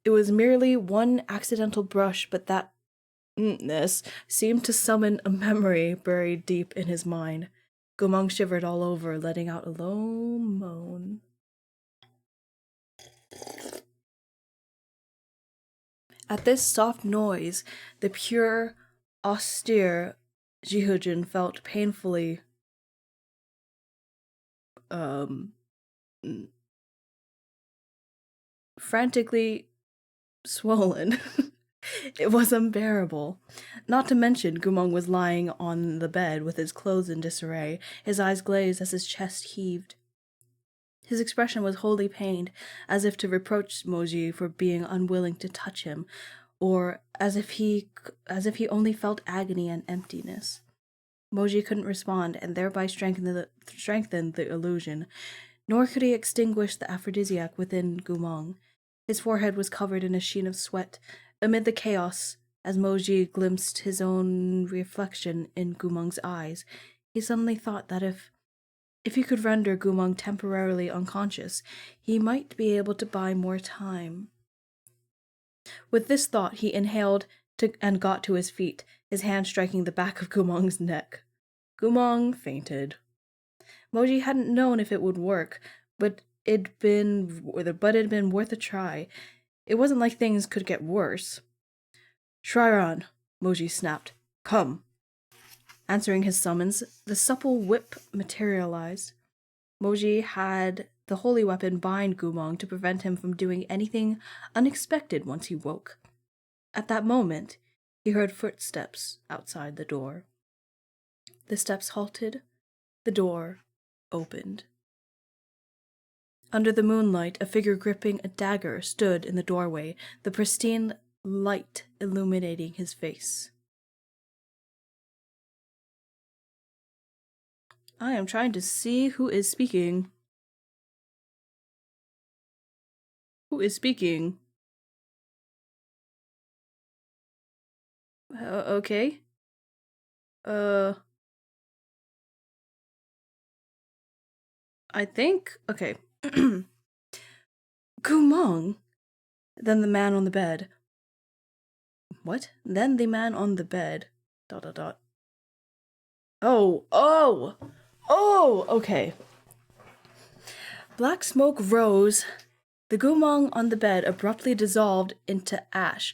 It was merely one accidental brush, but that ness seemed to summon a memory buried deep in his mind. Gumong shivered all over, letting out a low moan. At this soft noise, the pure, austere Jihujin felt painfully frantically swollen. It was unbearable. Not to mention, Gumong was lying on the bed with his clothes in disarray, his eyes glazed as his chest heaved. His expression was wholly pained, as if to reproach Moji for being unwilling to touch him, or as if he only felt agony and emptiness. Moji couldn't respond, and thereby strengthened the illusion, nor could he extinguish the aphrodisiac within Gumong. His forehead was covered in a sheen of sweat. Amid the chaos, as Moji glimpsed his own reflection in Gumong's eyes, he suddenly thought that if he could render Gumong temporarily unconscious, he might be able to buy more time. With this thought, he inhaled and got to his feet, his hand striking the back of Gumong's neck. Gumong fainted. Moji hadn't known if it would work, but it'd been worth a try. It wasn't like things could get worse. Shrairon, Moji snapped. Come. Answering his summons, the supple whip materialized. Moji had the holy weapon bind Gumong to prevent him from doing anything unexpected once he woke. At that moment, he heard footsteps outside the door. The steps halted. The door opened. Under the moonlight, a figure gripping a dagger stood in the doorway, the pristine light illuminating his face. I am trying to see who is speaking. Who is speaking? Okay. I think. Okay. Gumong. Then the man on the bed. What? Then the man on the bed. ... Oh, okay. Black smoke rose. The Gumong on the bed abruptly dissolved into ash.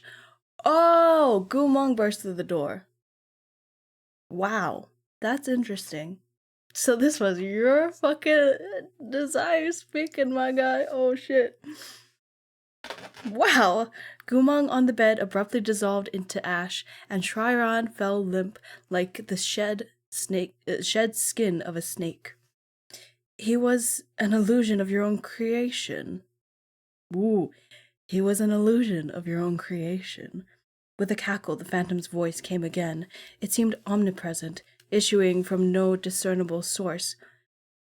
Oh, Gumong burst through the door. Wow, that's interesting. So this was your fucking desire speaking, my guy. Oh shit. Wow! Gumong on the bed abruptly dissolved into ash, and Shrairon fell limp like the shed skin of a snake. He was an illusion of your own creation. Ooh, he was an illusion of your own creation. With a cackle, the phantom's voice came again. It seemed omnipresent, issuing from no discernible source.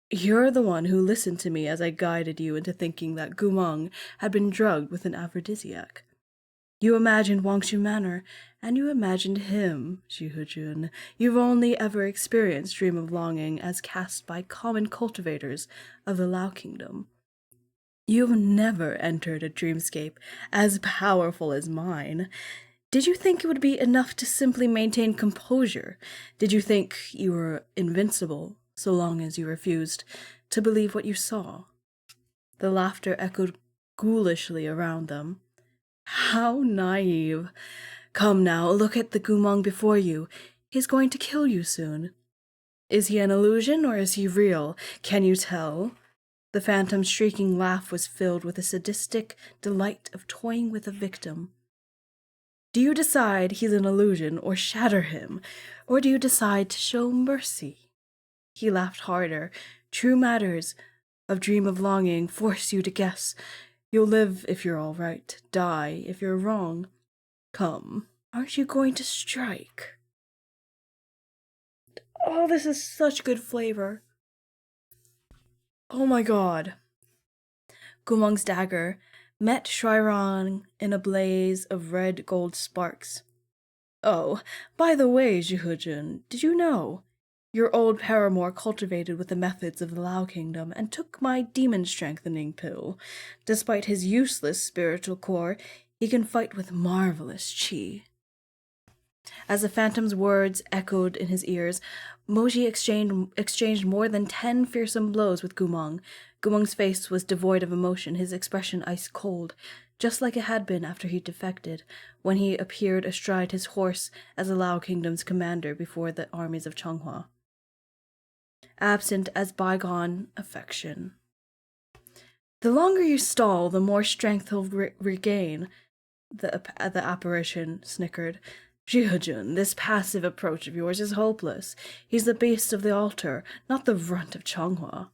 You're the one who listened to me as I guided you into thinking that Gumong had been drugged with an aphrodisiac. You imagined Wangshu Manor, and you imagined him, Jihujun. You've only ever experienced Dream of Longing as cast by common cultivators of the Lao Kingdom. You've never entered a dreamscape as powerful as mine. Did you think it would be enough to simply maintain composure? Did you think you were invincible, so long as you refused to believe what you saw? The laughter echoed ghoulishly around them. How naive. Come now, look at the Gumong before you. He's going to kill you soon. Is he an illusion or is he real? Can you tell? The phantom's shrieking laugh was filled with a sadistic delight of toying with a victim. Do you decide he's an illusion or shatter him? Or do you decide to show mercy? He laughed harder. True matters of Dream of Longing force you to guess. You'll live if you're all right, die if you're wrong. Come, aren't you going to strike? Oh, this is such good flavor. Oh my god. Gumong's dagger met Shrairon in a blaze of red gold sparks. Oh, by the way, Jihujun, did you know? Your old paramour cultivated with the methods of the Lao Kingdom and took my demon-strengthening pill. Despite his useless spiritual core, he can fight with marvelous chi. As the phantom's words echoed in his ears, Moji exchanged more than 10 fearsome blows with Gumong. Gumong's face was devoid of emotion, his expression ice-cold, just like it had been after he defected, when he appeared astride his horse as the Lao Kingdom's commander before the armies of Changhua. Absent as bygone affection. The longer you stall, the more strength he'll regain, the apparition snickered. Jihujun, this passive approach of yours is hopeless. He's the beast of the altar, not the runt of Changhua.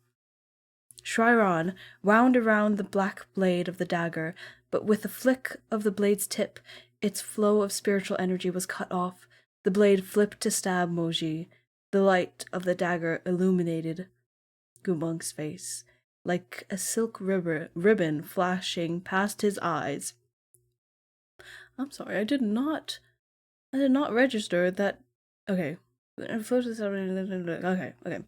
Shrairon wound around the black blade of the dagger, but with a flick of the blade's tip, its flow of spiritual energy was cut off. The blade flipped to stab Moji. The light of the dagger illuminated Gumong's face, like a silk ribbon flashing past his eyes. I'm sorry, I did not register that. Okay. Okay.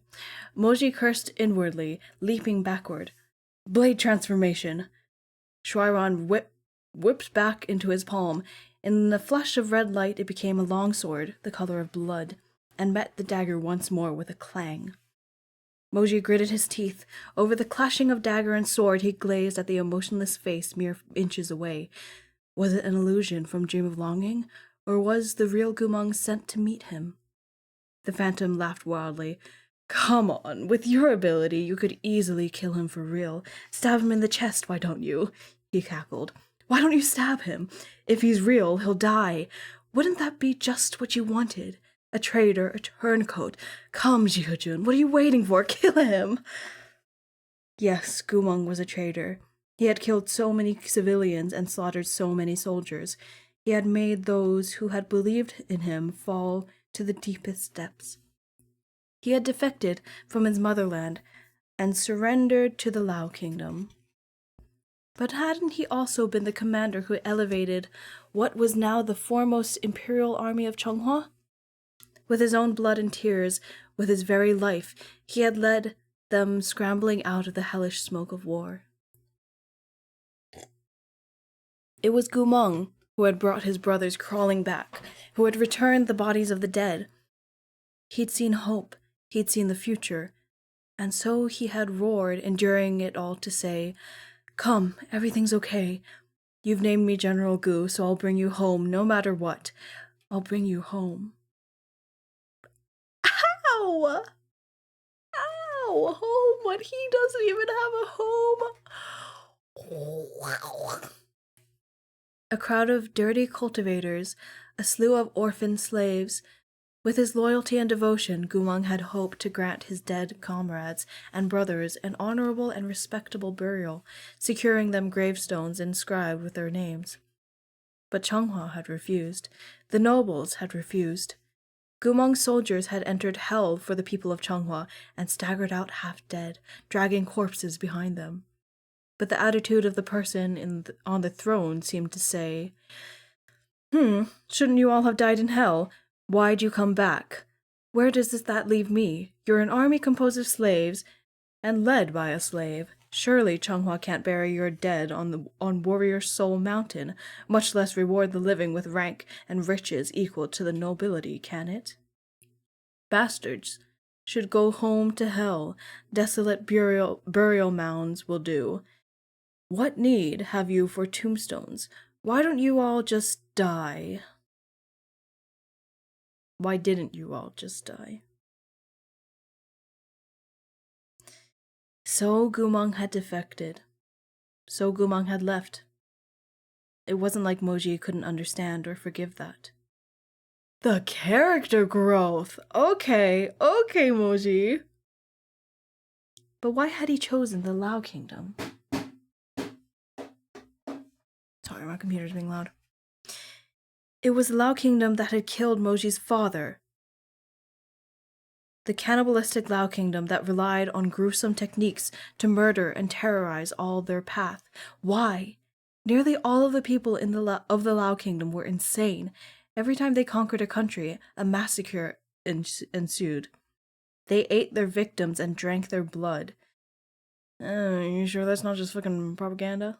Moji cursed inwardly, leaping backward. Blade transformation. Shrairon whipped back into his palm. In the flash of red light, it became a longsword, the color of blood, and met the dagger once more with a clang. Moji gritted his teeth. Over the clashing of dagger and sword, he gazed at the emotionless face mere inches away. Was it an illusion from Dream of Longing, or was the real Gumang sent to meet him? The phantom laughed wildly. Come on, with your ability, you could easily kill him for real. Stab him in the chest, why don't you? He cackled. Why don't you stab him? If he's real, he'll die. Wouldn't that be just what you wanted? A traitor, a turncoat. Come, Jihujun, what are you waiting for? Kill him! Yes, Gumang was a traitor. He had killed so many civilians and slaughtered so many soldiers. He had made those who had believed in him fall to the deepest depths. He had defected from his motherland and surrendered to the Lao kingdom. But hadn't he also been the commander who elevated what was now the foremost imperial army of Chonghua? With his own blood and tears, with his very life, he had led them scrambling out of the hellish smoke of war. It was Gumang who had brought his brothers crawling back, who had returned the bodies of the dead. He'd seen hope, he'd seen the future, and so he had roared, enduring it all to say, Come, everything's okay. You've named me General Gu, so I'll bring you home no matter what. I'll bring you home. Ow! Ow! Home when he doesn't even have a home! A crowd of dirty cultivators, a slew of orphan slaves. With his loyalty and devotion, Gumang had hoped to grant his dead comrades and brothers an honorable and respectable burial, securing them gravestones inscribed with their names. But Chonghua had refused. The nobles had refused. Gumang's soldiers had entered hell for the people of Chonghua and staggered out half dead, dragging corpses behind them. But the attitude of the person on the throne seemed to say, shouldn't you all have died in hell? Why'd you come back? Where does that leave me? You're an army composed of slaves, and led by a slave. Surely Chonghua can't bury your dead on Warrior Soul Mountain, much less reward the living with rank and riches equal to the nobility, can it? Bastards should go home to hell. Desolate burial mounds will do. What need have you for tombstones? Why don't you all just die? Why didn't you all just die? So Gumang had defected. So Gumang had left. It wasn't like Moji couldn't understand or forgive that. The character growth! Okay, Moji. But why had he chosen the Lao Kingdom? Sorry, my computer's being loud. It was the Lao Kingdom that had killed Moji's father. The cannibalistic Lao Kingdom that relied on gruesome techniques to murder and terrorize all their path. Why? Nearly all of the people of the Lao Kingdom were insane. Every time they conquered a country, a massacre ensued. They ate their victims and drank their blood. You sure that's not just fucking propaganda?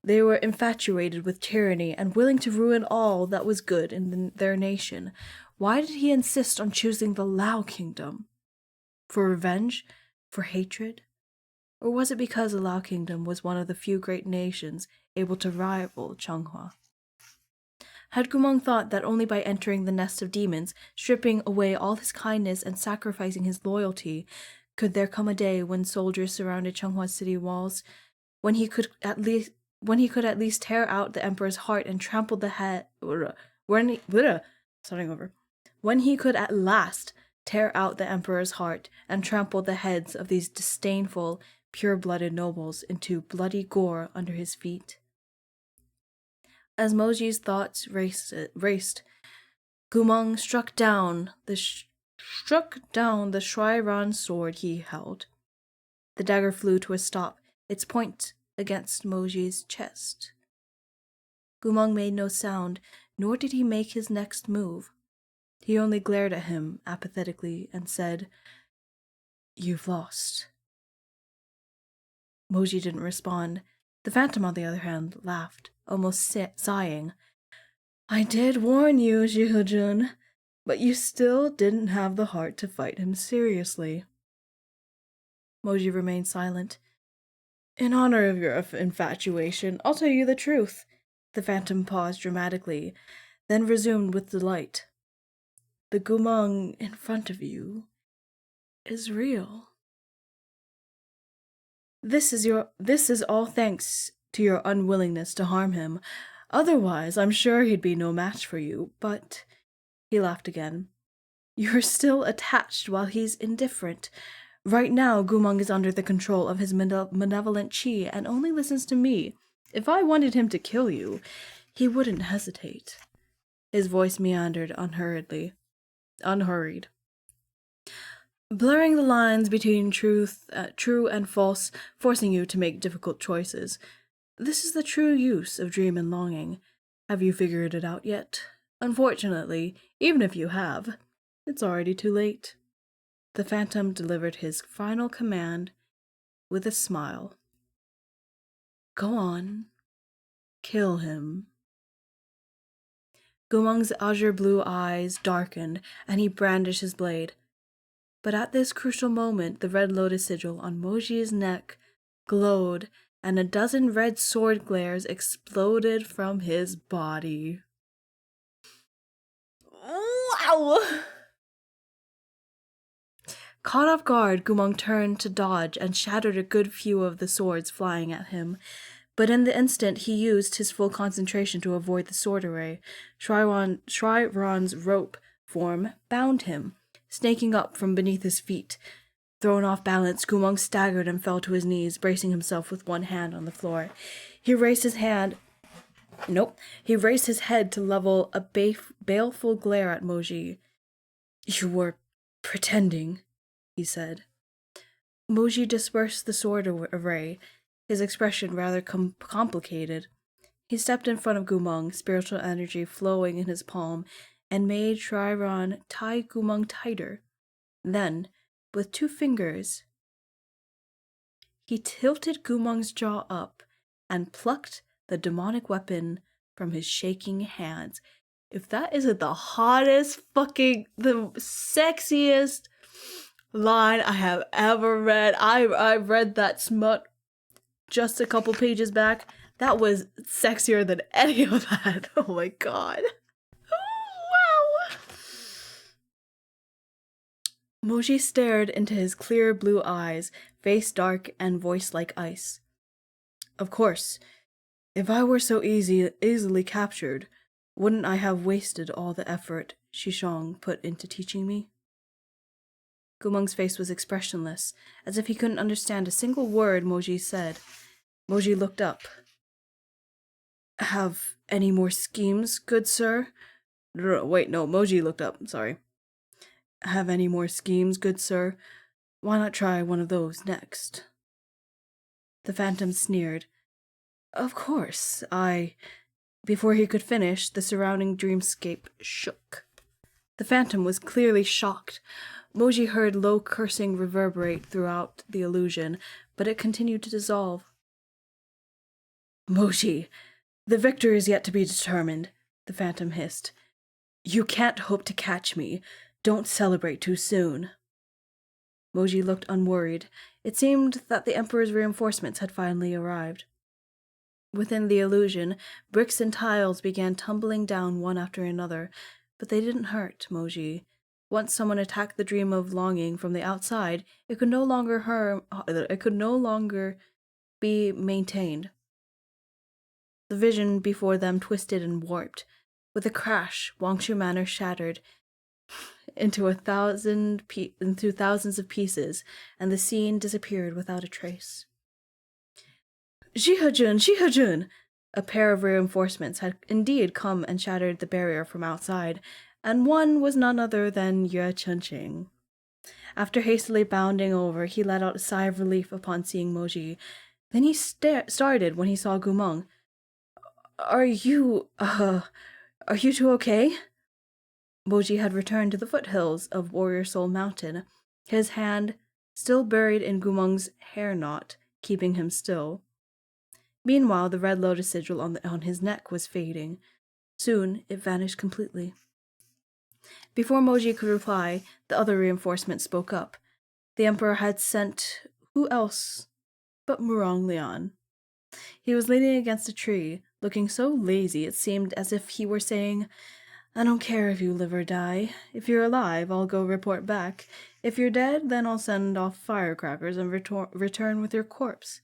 They were infatuated with tyranny and willing to ruin all that was good in their nation. Why did he insist on choosing the Lao Kingdom? For revenge? For hatred? Or was it because the Lao Kingdom was one of the few great nations able to rival Chonghua? Had Gumang thought that only by entering the nest of demons, stripping away all his kindness and sacrificing his loyalty, could there come a day when soldiers surrounded Chonghua's city walls, when he could at least tear out the emperor's heart and trample the head when he could at last tear out the emperor's heart and trample the heads of these disdainful, pure-blooded nobles into bloody gore under his feet. As Moji's thoughts raced, Gumang struck down the Shuairan sword he held. The dagger flew to a stop, its point against Moji's chest. Gumang made no sound, nor did he make his next move. He only glared at him apathetically and said, "You've lost." Moji didn't respond. The phantom, on the other hand, laughed, almost sighing. "I did warn you, Jihujun, but you still didn't have the heart to fight him seriously." Moji remained silent. In honor of your infatuation, I'll tell you the truth. The phantom paused dramatically, then resumed with delight. The Gumang in front of you is real. This is all thanks to your unwillingness to harm him. Otherwise, I'm sure he'd be no match for you, but he laughed again. You're still attached while he's indifferent. Right now, Gumang is under the control of his malevolent chi and only listens to me. If I wanted him to kill you, he wouldn't hesitate. His voice meandered unhurried, blurring the lines between true and false, forcing you to make difficult choices. This is the true use of dream and longing. Have you figured it out yet? Unfortunately, even if you have, it's already too late. The phantom delivered his final command with a smile. Go on. Kill him. Gumang's azure blue eyes darkened, and he brandished his blade. But at this crucial moment, the red lotus sigil on Moji's neck glowed, and a dozen red sword glares exploded from his body. Wow! Caught off guard, Gumang turned to dodge and shattered a good few of the swords flying at him. But in the instant, he used his full concentration to avoid the sword array. Shrairon's rope form bound him, snaking up from beneath his feet. Thrown off balance, Gumang staggered and fell to his knees, bracing himself with one hand on the floor. He raised his head to level a baleful glare at Moji. You were pretending, he said. Moji dispersed the sword array, his expression rather complicated. He stepped in front of Gumang, spiritual energy flowing in his palm, and made Shrairon tie Gumang tighter. Then, with 2 fingers, he tilted Gumang's jaw up and plucked the demonic weapon from his shaking hands. If that isn't the hottest the sexiest line I have ever read. I read that smut just a couple pages back. That was sexier than any of that. Oh my god. Oh, wow. Moji stared into his clear blue eyes, face dark and voice like ice. Of course, if I were so easily captured, wouldn't I have wasted all the effort Shishong put into teaching me? Gumang's face was expressionless, as if he couldn't understand a single word Moji said. Moji looked up. Have any more schemes, good sir? Wait, no, Moji looked up, sorry. Have any more schemes, good sir? Why not try one of those next? The phantom sneered. Of course, Before he could finish, the surrounding dreamscape shook. The phantom was clearly shocked. Moji heard low cursing reverberate throughout the illusion, but it continued to dissolve. Moji, the victor is yet to be determined, the phantom hissed. You can't hope to catch me. Don't celebrate too soon. Moji looked unworried. It seemed that the Emperor's reinforcements had finally arrived. Within the illusion, bricks and tiles began tumbling down one after another, but they didn't hurt Moji. Once someone attacked the dream of longing from the outside, it could no longer be maintained. The vision before them twisted and warped. With a crash, Wangshu Manor shattered into thousands of pieces, and the scene disappeared without a trace. Shihajun! A pair of reinforcements had indeed come and shattered the barrier from outside, and one was none other than Yue Chunqing. After hastily bounding over, he let out a sigh of relief upon seeing Moji. Then he started when he saw Gumang. Are you two okay? Moji had returned to the foothills of Warrior Soul Mountain, his hand still buried in Gumang's hair knot, keeping him still. Meanwhile, the red lotus sigil on his neck was fading. Soon, it vanished completely. Before Moji could reply, the other reinforcement spoke up. The Emperor had sent Who else but Murong Leon? He was leaning against a tree, looking so lazy it seemed as if he were saying, I don't care if you live or die. If you're alive, I'll go report back. If you're dead, then I'll send off firecrackers and return with your corpse.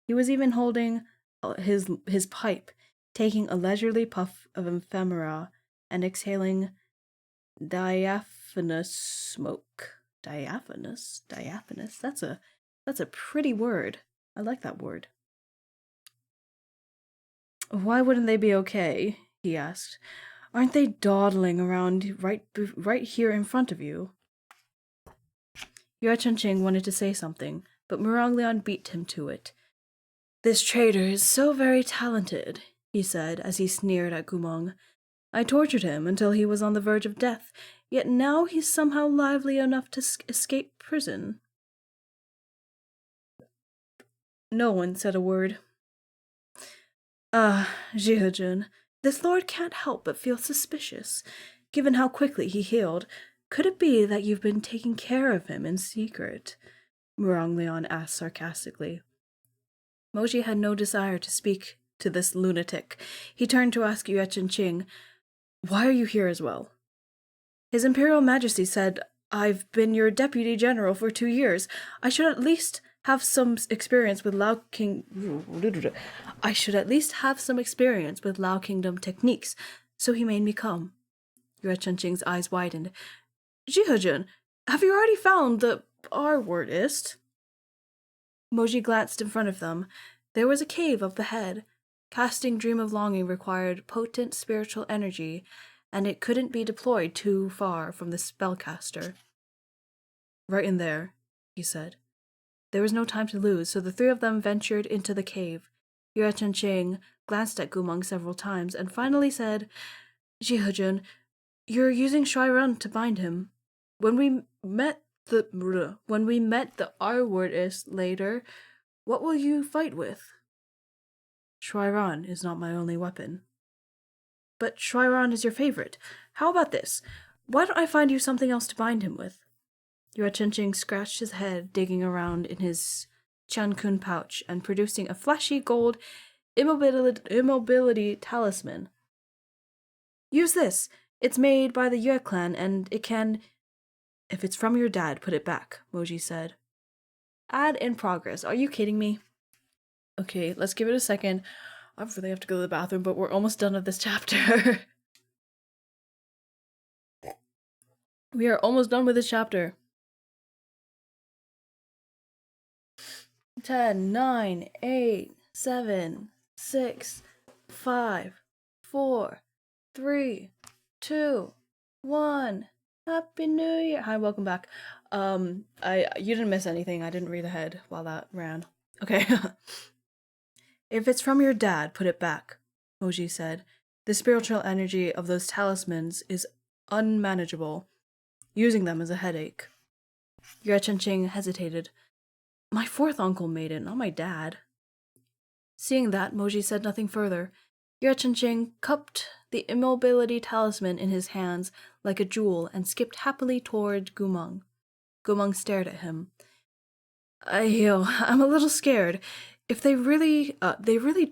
He was even holding his pipe, taking a leisurely puff of ephemera and exhaling diaphanous smoke. Diaphanous? That's a pretty word. I like that word. Why wouldn't they be okay? He asked. Aren't they dawdling around right here in front of you? Yue Chunqing wanted to say something, but Muranglian beat him to it. This traitor is so very talented, he said as he sneered at Gumong. I tortured him until he was on the verge of death, yet now he's somehow lively enough to escape prison. No one said a word. Jihujun, this lord can't help but feel suspicious, given how quickly he healed. Could it be that you've been taking care of him in secret? Muranglian asked sarcastically. Moji had no desire to speak to this lunatic. He turned to ask Yue Chunqing, why are you here as well? His Imperial Majesty said, I've been your Deputy General for 2 years. I should at least have some experience with Lao Kingdom techniques, so he made me come. Yue Chunqing's eyes widened. Jihujun, have you already found the R-wordist? Moji glanced in front of them. There was a cave up ahead. Casting Dream of Longing required potent spiritual energy, and it couldn't be deployed too far from the spellcaster. Right in there, he said. There was no time to lose, so the three of them ventured into the cave. Yue Chunqing glanced at Gumong several times and finally said, Jihujun, you're using Shuai-Run to bind him. When we met the R-wordist later, what will you fight with? Shuai-Run is not my only weapon. But Shuai-Run is your favorite. How about this? Why don't I find you something else to bind him with? Yue Chunqing scratched his head, digging around in his Qiankun pouch and producing a flashy gold immobility talisman. Use this. It's made by the Yue clan, and it can... If it's from your dad, put it back, Moji said. Ad in progress. Are you kidding me? Okay, let's give it a second. I really have to go to the bathroom, but we're almost done with this chapter. We are almost done with this chapter. 10, 9, 8, 7, 6, 5, 4, 3, 2, 1. Happy New Year! Hi, welcome back. You didn't miss anything. I didn't read ahead while that ran. Okay. If it's from your dad, put it back, Moji said. The spiritual energy of those talismans is unmanageable. Using them is a headache. Yue Chunqing hesitated. My fourth uncle made it, not my dad. Seeing that, Moji said nothing further. Yue Chunqing cupped the immobility talisman in his hands like a jewel and skipped happily toward Gumong. Gumong stared at him. I'm a little scared. If they really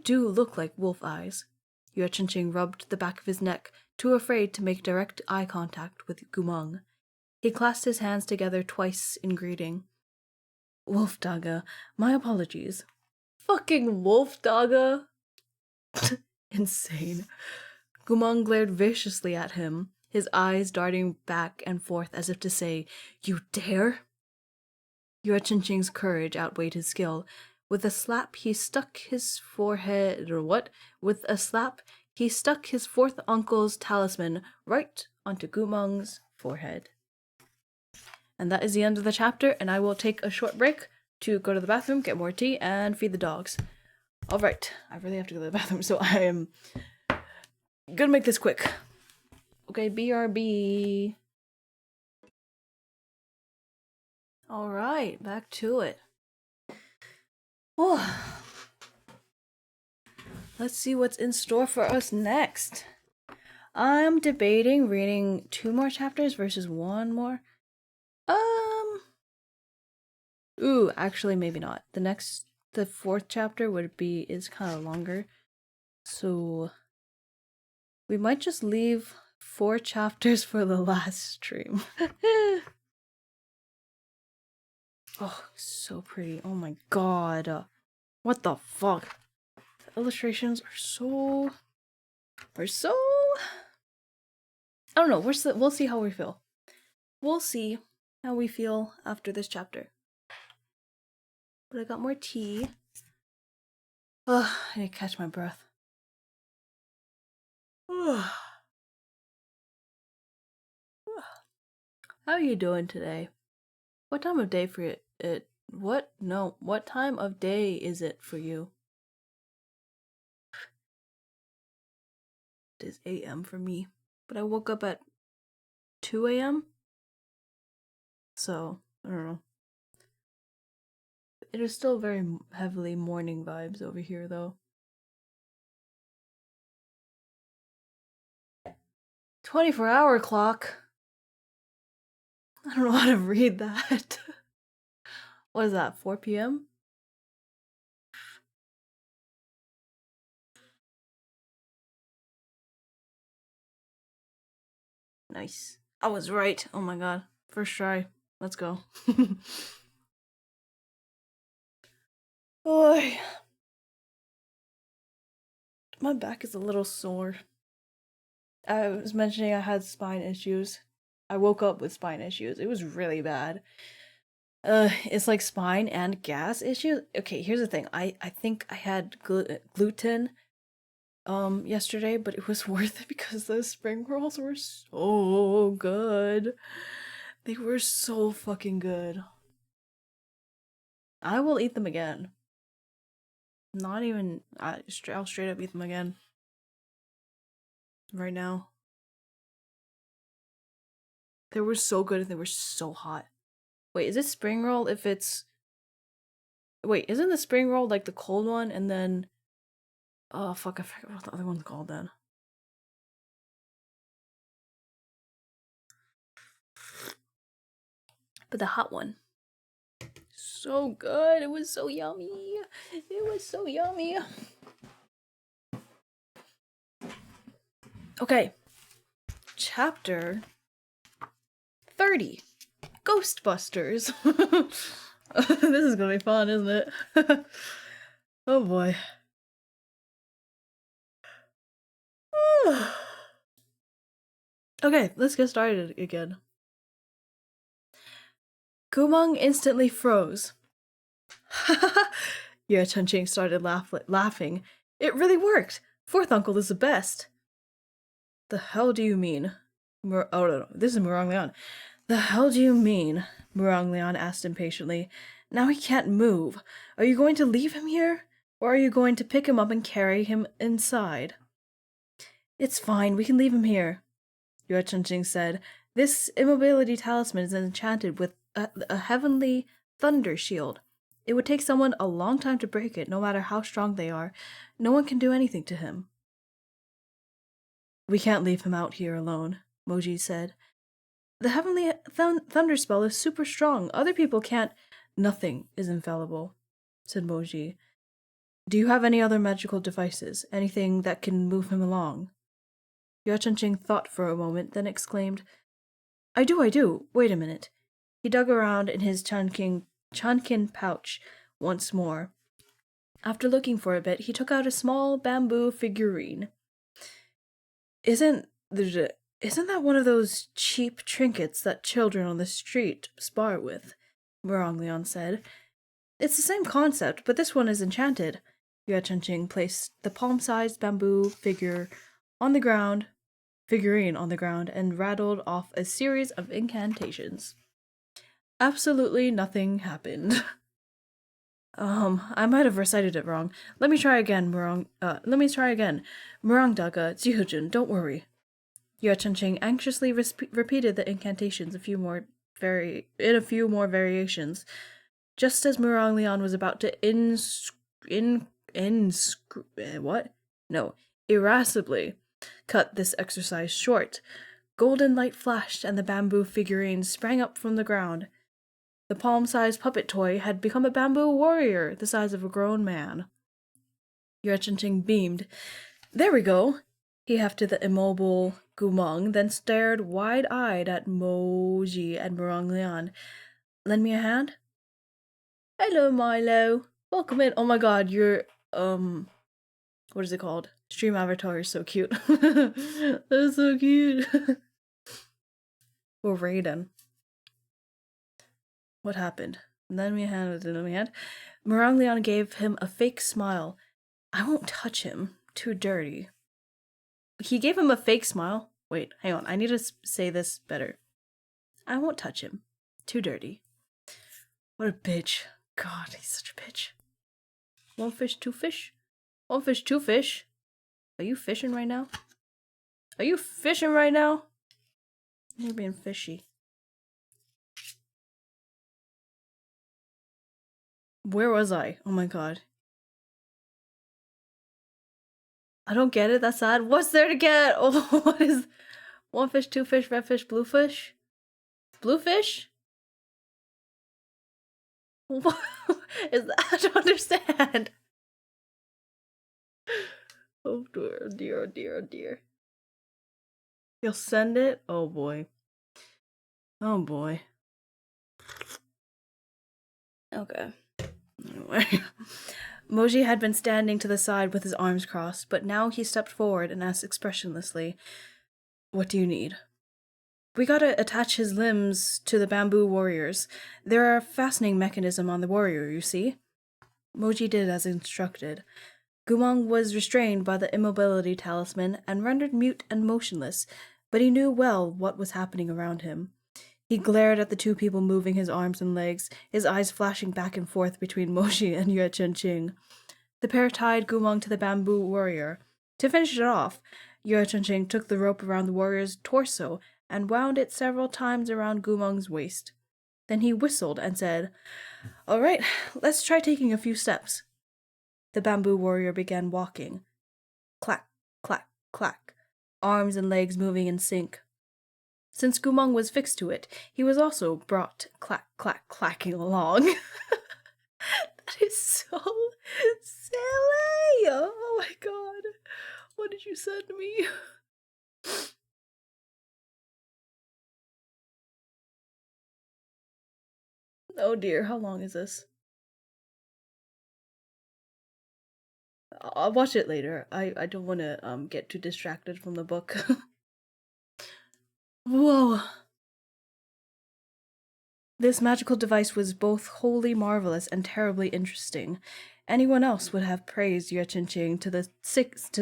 do look like wolf eyes. Yue Chunqing rubbed the back of his neck, too afraid to make direct eye contact with Gumong. He clasped his hands together twice in greeting. Wolf Daga, my apologies. Fucking Wolf Daga? Insane. Gumong glared viciously at him, his eyes darting back and forth as if to say, You dare? Yue Chunqing's courage outweighed his skill. With a slap, he stuck his fourth uncle's talisman right onto Gumong's forehead. And that is the end of the chapter, and I will take a short break to go to the bathroom, get more tea, and feed the dogs. Alright, I really have to go to the bathroom, so I am gonna make this quick. Okay, BRB. Alright, back to it. Oh. Let's see what's in store for us next. I'm debating reading 2 more chapters versus 1 more. Ooh, actually, maybe not. The fourth chapter is kind of longer. So we might just leave 4 chapters for the last stream. Oh, so pretty. Oh my god. What the fuck? The illustrations are so... I don't know. We'll see how we feel. We'll see how we feel after this chapter. But I got more tea. Ugh, I need to catch my breath. How are you doing today? What time of day for it? What? No. What time of day is it for you? It is AM for me. But I woke up at 2 AM? So, I don't know. It is still very heavily morning vibes over here, though. 24-hour clock? I don't know how to read that. What is that, 4 PM? Nice. I was right. Oh my god. First try. Let's go. Boy. My back is a little sore. I was mentioning I had spine issues. I woke up with spine issues. It was really bad. It's like spine and gas issues. Okay, here's the thing. I think I had gluten yesterday, but it was worth it because those spring rolls were so good. They were so fucking good. I will eat them again. Not even I'll straight up eat them again. Right now. They were so good and they were so hot. Wait, is it spring roll if it's... Wait, isn't the spring roll like the cold one and then... Oh, fuck, I forget what the other one's called then. But the hot one. So good. It was so yummy. It was so yummy. Okay. Chapter 30. Ghostbusters. This is gonna be fun, isn't it? Oh boy. Okay, let's get started again. Kumang instantly froze. Ye Chunching started laughing. It really worked. Fourth uncle is the best. The hell do you mean? Oh no, this is Murong Leon. The hell do you mean? Murong Leon asked impatiently. Now he can't move. Are you going to leave him here? Or are you going to pick him up and carry him inside? It's fine, we can leave him here, Yue Chunching said. This immobility talisman is enchanted with a heavenly thunder shield. It would take someone a long time to break it, no matter how strong they are. No one can do anything to him. We can't leave him out here alone, Moji said. The heavenly thunder spell is super strong. Other people can't... Nothing is infallible, said Moji. Do you have any other magical devices? Anything that can move him along? Yue Chunching thought for a moment, then exclaimed, I do. Wait a minute. He dug around in his chankin pouch once more. After looking for a bit, he took out a small bamboo figurine. Isn't that one of those cheap trinkets that children on the street spar with? Murong Leon said. It's the same concept, but this one is enchanted. Yue Chunching placed the palm-sized bamboo figurine on the ground and rattled off a series of incantations. Absolutely nothing happened. I might have recited it wrong. Let me try again, Murong Daga, Jihujun, don't worry. Yue Chunching anxiously repeated the incantations in a few more variations. Just as Murong Leon was about to irascibly cut this exercise short, golden light flashed and the bamboo figurine sprang up from the ground. The palm-sized puppet toy had become a bamboo warrior the size of a grown man. Yue Chengqing beamed. There we go! He hefted the immobile Gumeng, then stared wide-eyed at Moji and Murong Lian. Lend me a hand? Hello, Milo. Welcome in. Oh my god, your, what is it called? Stream avatar is so cute. That's so cute. Or Raiden. What happened? Lend me a hand. Lend me a hand. Murong Lian gave him a fake smile. I won't touch him. Too dirty. He gave him a fake smile. Wait, hang on. I need to say this better. I won't touch him. Too dirty. What a bitch. God, he's such a bitch. One fish, two fish? One fish, two fish? Are you fishing right now? Are you fishing right now? You're being fishy. Where was I? Oh my god. I don't get it. That's sad. What's there to get? Oh, what is... One fish, two fish, red fish, blue fish? Blue fish? What is that? I don't understand. Oh dear, oh dear, oh dear, oh dear. You'll send it? Oh boy. Oh boy. Okay. Anyway. Moji had been standing to the side with his arms crossed, but now he stepped forward and asked expressionlessly, What do you need? We gotta attach his limbs to the bamboo warriors. They're a fastening mechanism on the warrior, you see? Moji did as instructed. Gumong was restrained by the immobility talisman and rendered mute and motionless, but he knew well what was happening around him. He glared at the two people moving his arms and legs, his eyes flashing back and forth between Moji and Yue Chengqing. The pair tied Gumong to the bamboo warrior. To finish it off, Yue Chengqing took the rope around the warrior's torso and wound it several times around Gumong's waist. Then he whistled and said, All right, let's try taking a few steps. The bamboo warrior began walking. Clack, clack, clack, arms and legs moving in sync. Since Gumong was fixed to it, he was also brought clack, clack, clacking along. That is so silly! Oh my god. What did you send me? Oh dear, how long is this? I'll watch it later. I don't want to get too distracted from the book. Whoa. This magical device was both wholly marvelous and terribly interesting. Anyone else would have praised Yue Chengqing to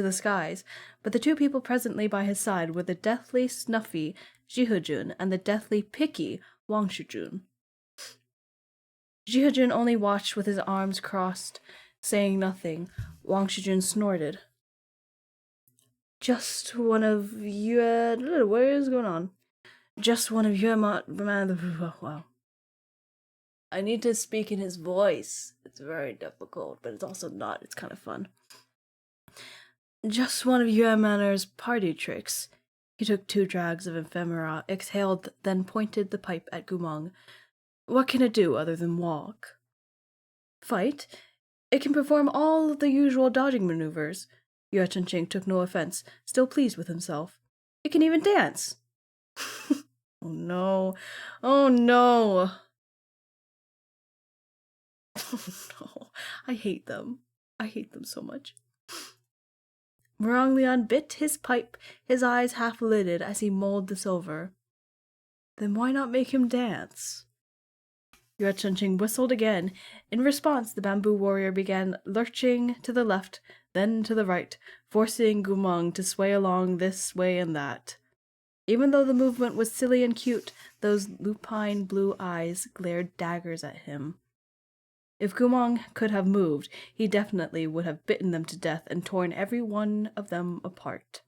the skies, but the two people presently by his side were the deathly snuffy Jihujun and the deathly picky Wang Shujun. Jihujun only watched with his arms crossed, saying nothing. Wang Shujun snorted. Just one of you. What is going on? Just one of you. Wow. I need to speak in his voice. It's very difficult, but it's also not. It's kind of fun. Just one of Yue Manor's party tricks. He took 2 drags of ephemera, exhaled, then pointed the pipe at Gumong. What can it do other than walk? Fight? It can perform all the usual dodging maneuvers. Yue Chengqing took no offense, still pleased with himself. It can even dance. Oh no. Oh no. Oh no. I hate them. I hate them so much. Murong Lian bit his pipe, his eyes half-lidded as he mulled this over. Then why not make him dance? Yue Chengqing whistled again. In response, the bamboo warrior began lurching to the left, then to the right, forcing Gumong to sway along this way and that. Even though the movement was silly and cute, those lupine blue eyes glared daggers at him. If Gumong could have moved, he definitely would have bitten them to death and torn every one of them apart.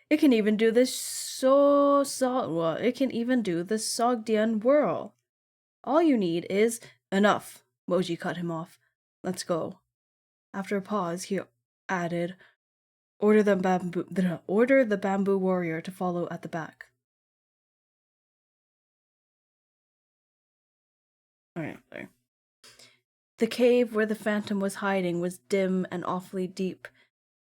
It can even do this it can even do the Sogdian whirl. All you need is enough. Moji cut him off. Let's go. After a pause, he added, order the bamboo warrior to follow at the back. Alright, sorry. The cave where the phantom was hiding was dim and awfully deep.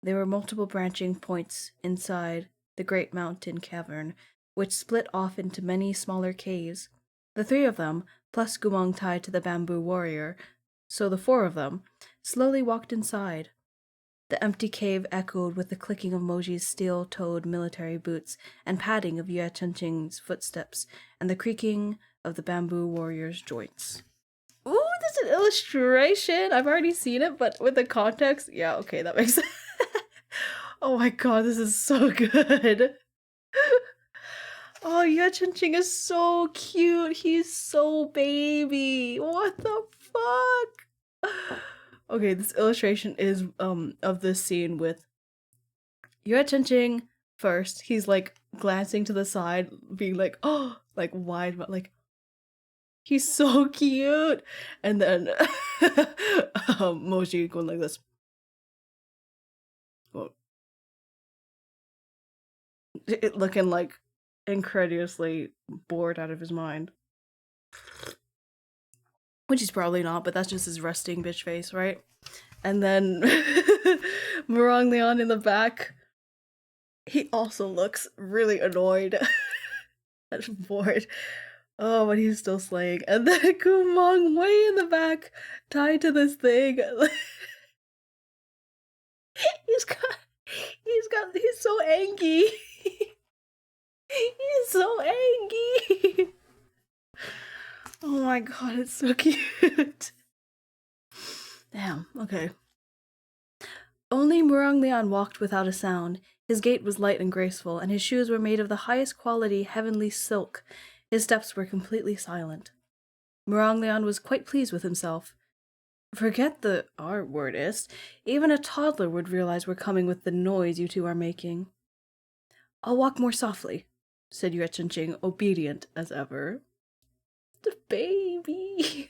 There were multiple branching points inside the great mountain cavern, which split off into many smaller caves. The three of them, plus Gumong tied to the bamboo warrior, so the four of them, slowly walked inside. The empty cave echoed with the clicking of Moji's steel-toed military boots and padding of Yue Chenqing's footsteps and the creaking of the bamboo warrior's joints. Ooh, there's an illustration! I've already seen it, but with the context, yeah, okay, that makes sense. Oh my god, this is so good. Oh, Yue Chenqing is so cute. He's so baby. What the fuck? Okay, this illustration is of this scene with Yue Chenqing first. He's like glancing to the side, being like, oh, like wide, but like he's so cute. And then Moji going like this. Well, looking like incredulously bored out of his mind. Which he's probably not, but that's just his resting bitch face, right? And then Murong Leon in the back, he also looks really annoyed and bored. Oh, but he's still slaying. And then Kumong way in the back, tied to this thing. He's so angry. He's so angry. Oh my god, it's so cute. Damn, okay. Only Murong Lian walked without a sound. His gait was light and graceful, and his shoes were made of the highest quality heavenly silk. His steps were completely silent. Murong Lian was quite pleased with himself. Forget the R-wordist. Even a toddler would realize we're coming with the noise you two are making. I'll walk more softly, said Yue Chenqing, obedient as ever. The baby.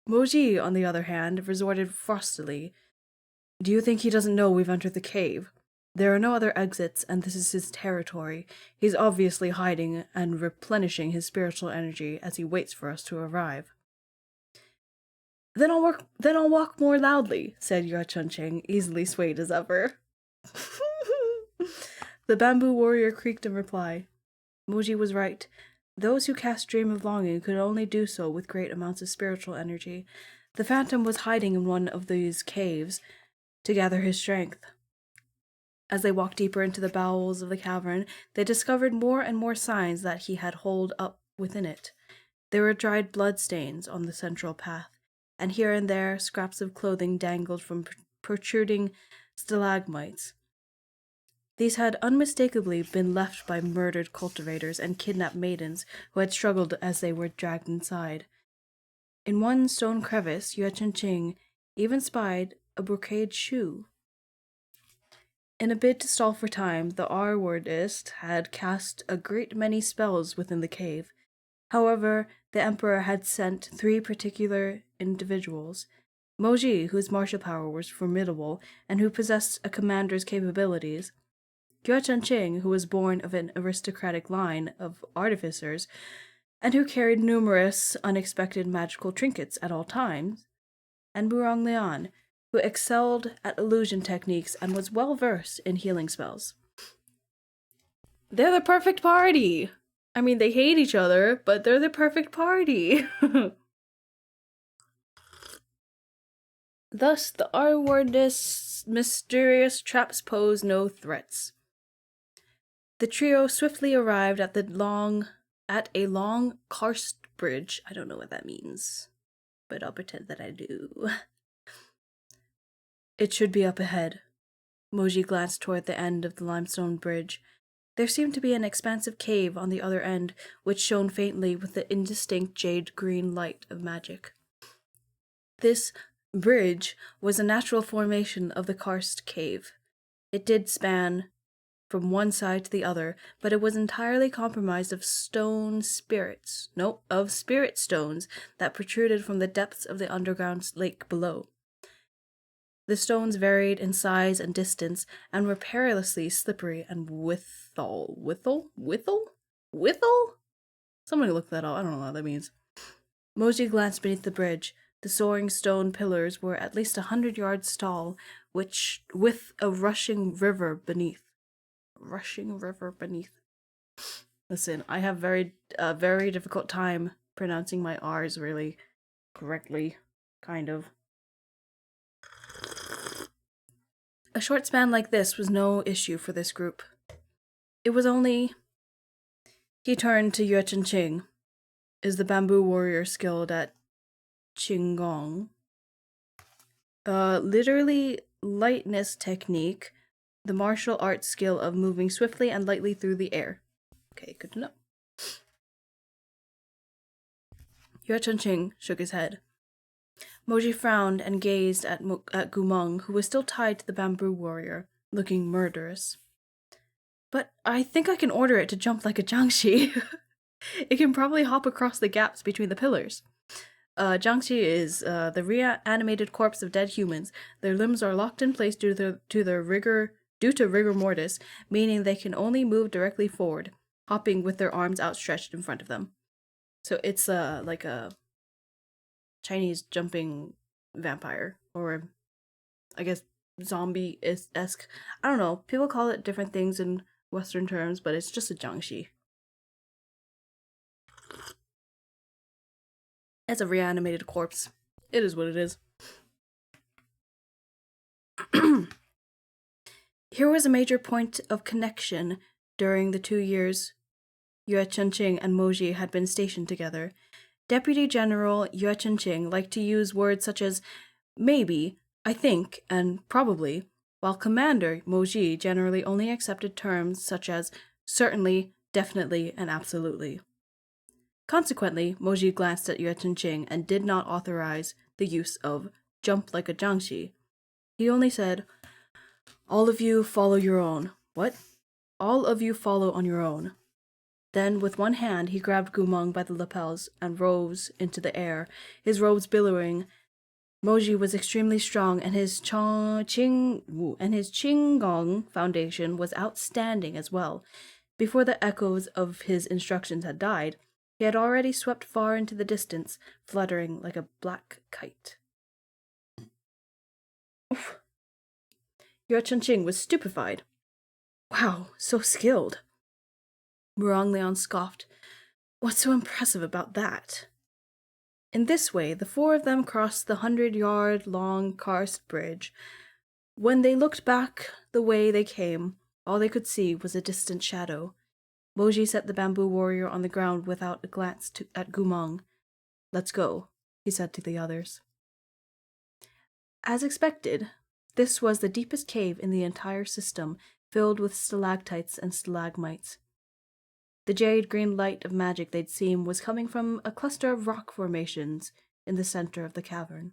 Moji, on the other hand, resorted frostily. Do you think he doesn't know we've entered the cave? There are no other exits, and this is his territory. He's obviously hiding and replenishing his spiritual energy as he waits for us to arrive. Then I'll walk more loudly, said Yue Chenqing, easily swayed as ever. The bamboo warrior creaked in reply. Moji was right. Those who cast Dream of Longing could only do so with great amounts of spiritual energy. The phantom was hiding in one of these caves to gather his strength. As they walked deeper into the bowels of the cavern, they discovered more and more signs that he had holed up within it. There were dried blood stains on the central path, and here and there scraps of clothing dangled from protruding stalagmites. These had unmistakably been left by murdered cultivators and kidnapped maidens who had struggled as they were dragged inside. In one stone crevice, Yue Chenqing even spied a brocade shoe. In a bid to stall for time, the R-wordist had cast a great many spells within the cave. However, the Emperor had sent 3 particular individuals. Moji, whose martial power was formidable and who possessed a commander's capabilities. Yue Chenqing, who was born of an aristocratic line of artificers, and who carried numerous unexpected magical trinkets at all times. And Murong Lian, who excelled at illusion techniques and was well versed in healing spells. They're the perfect party! I mean, they hate each other, but they're the perfect party! Thus, the R-wordist's mysterious traps pose no threats. The trio swiftly arrived at a long karst bridge. I don't know what that means, but I'll pretend that I do. It should be up ahead. Moji glanced toward the end of the limestone bridge. There seemed to be an expansive cave on the other end, which shone faintly with the indistinct jade-green light of magic. This bridge was a natural formation of the karst cave. It did span from one side to the other, but it was entirely comprised of spirit stones that protruded from the depths of the underground lake below. The stones varied in size and distance, and were perilously slippery and withal? Someone look that up, I don't know what that means. Moji glanced beneath the bridge. The soaring stone pillars were at least 100 yards tall, which with a rushing river beneath. Rushing river beneath. Listen, I have a very difficult time pronouncing my R's really correctly, kind of. A short span like this was no issue for this group. It was only... He turned to Yue Ching. Is the bamboo warrior skilled at Qigong? Literally lightness technique, the martial arts skill of moving swiftly and lightly through the air. Okay, good to know. Yue Ching shook his head. Moji frowned and gazed at Gumeng, who was still tied to the bamboo warrior, looking murderous. But I think I can order it to jump like a Jiangxi. It can probably hop across the gaps between the pillars. Jiangxi is the reanimated corpse of dead humans. Their limbs are locked in place due to rigor mortis, meaning they can only move directly forward, hopping with their arms outstretched in front of them. So it's like a Chinese jumping vampire, or I guess zombie-esque. I don't know. People call it different things in Western terms, but it's just a Jiangxi. It's a reanimated corpse. It is what it is. Here was a major point of connection during the 2 years Yue Chengqing and Moji had been stationed together. Deputy General Yue Chengqing liked to use words such as maybe, I think, and probably, while Commander Moji generally only accepted terms such as certainly, definitely, and absolutely. Consequently, Moji glanced at Yue Chengqing and did not authorize the use of jump like a Jiangxi. He only said, all of you follow your own. What? All of you follow on your own. Then, with one hand, he grabbed Gumeng by the lapels and rose into the air, his robes billowing. Moji was extremely strong, and his Qinggong foundation was outstanding as well. Before the echoes of his instructions had died, he had already swept far into the distance, fluttering like a black kite. Oof. Yue Chengqing was stupefied. Wow, so skilled. Muranglian scoffed. What's so impressive about that? In this way, the four of them crossed the 100-yard-long karst bridge. When they looked back the way they came, all they could see was a distant shadow. Moji set the bamboo warrior on the ground without a glance at Gumeng. Let's go, he said to the others. As expected, this was the deepest cave in the entire system, filled with stalactites and stalagmites. The jade-green light of magic they'd seen was coming from a cluster of rock formations in the center of the cavern.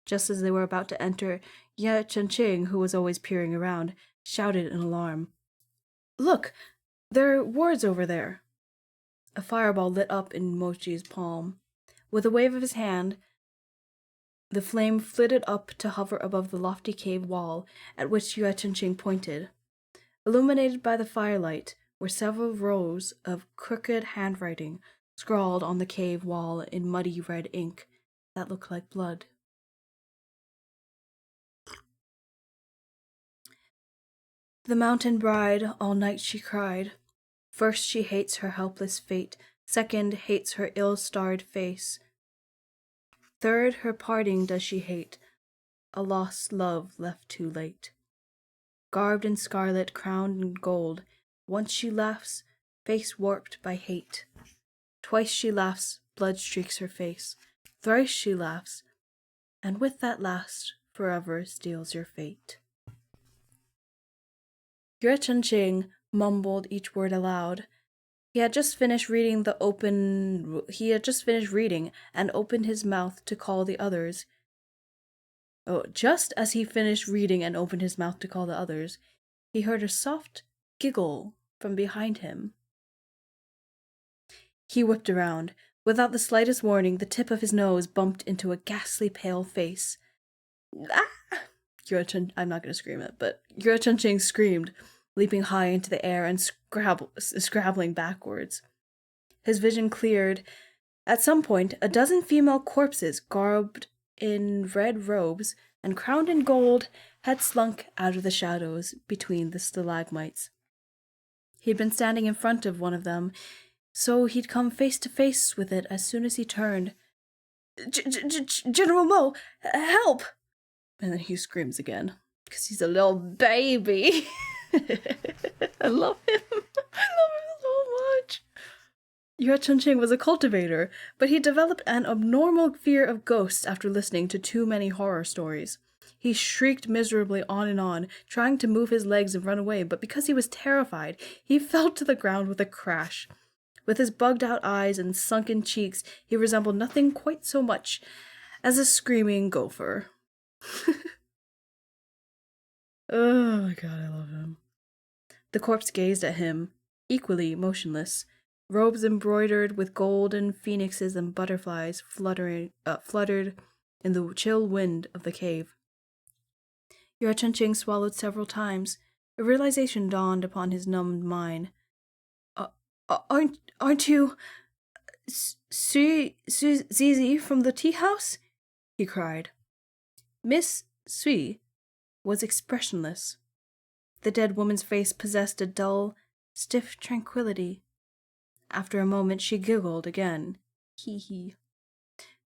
Just as they were about to enter, Yue Chengqing, who was always peering around, shouted in alarm. Look! There are wards over there! A fireball lit up in Mochi's palm. With a wave of his hand, the flame flitted up to hover above the lofty cave wall at which Yue Chengqing pointed. Illuminated by the firelight were several rows of crooked handwriting scrawled on the cave wall in muddy red ink that looked like blood. The mountain bride, all night she cried. First she hates her helpless fate, second hates her ill-starred face. Third, her parting does she hate, a lost love left too late. Garbed in scarlet, crowned in gold, once she laughs, face warped by hate. Twice she laughs, blood streaks her face. Thrice she laughs, and with that last, forever steals your fate. Yue Chengqing mumbled each word aloud. He had just finished reading and opened his mouth to call the others. Just as he finished reading and opened his mouth to call the others, he heard a soft giggle from behind him. He whipped around. Without the slightest warning, the tip of his nose bumped into a ghastly pale face. Ah! I'm not going to scream it, but Yue Chengqing screamed, leaping high into the air and scrabbling backwards. His vision cleared At some point, a dozen female corpses, garbed in red robes and crowned in gold, had slunk out of the shadows between the stalagmites. He'd been standing in front of one of them, so he'd come face to face with it as soon as he turned. General Mo, help! And then he screams again, because he's a little baby. I love him. I love him so much. Yue Chunqing was a cultivator, but he developed an abnormal fear of ghosts after listening to too many horror stories. He shrieked miserably on and on, trying to move his legs and run away, but because he was terrified, he fell to the ground with a crash. With his bugged-out eyes and sunken cheeks, he resembled nothing quite so much as a screaming gopher. Oh my god, I love him. The corpse gazed at him, equally motionless. Robes embroidered with gold and phoenixes and butterflies fluttered in the chill wind of the cave. Yue Chunqing swallowed several times. A realization dawned upon his numbed mind. Aren't you Zizi from the tea house? He cried. Miss Sui was expressionless. The dead woman's face possessed a dull, stiff tranquility. After a moment, she giggled again. Hee hee.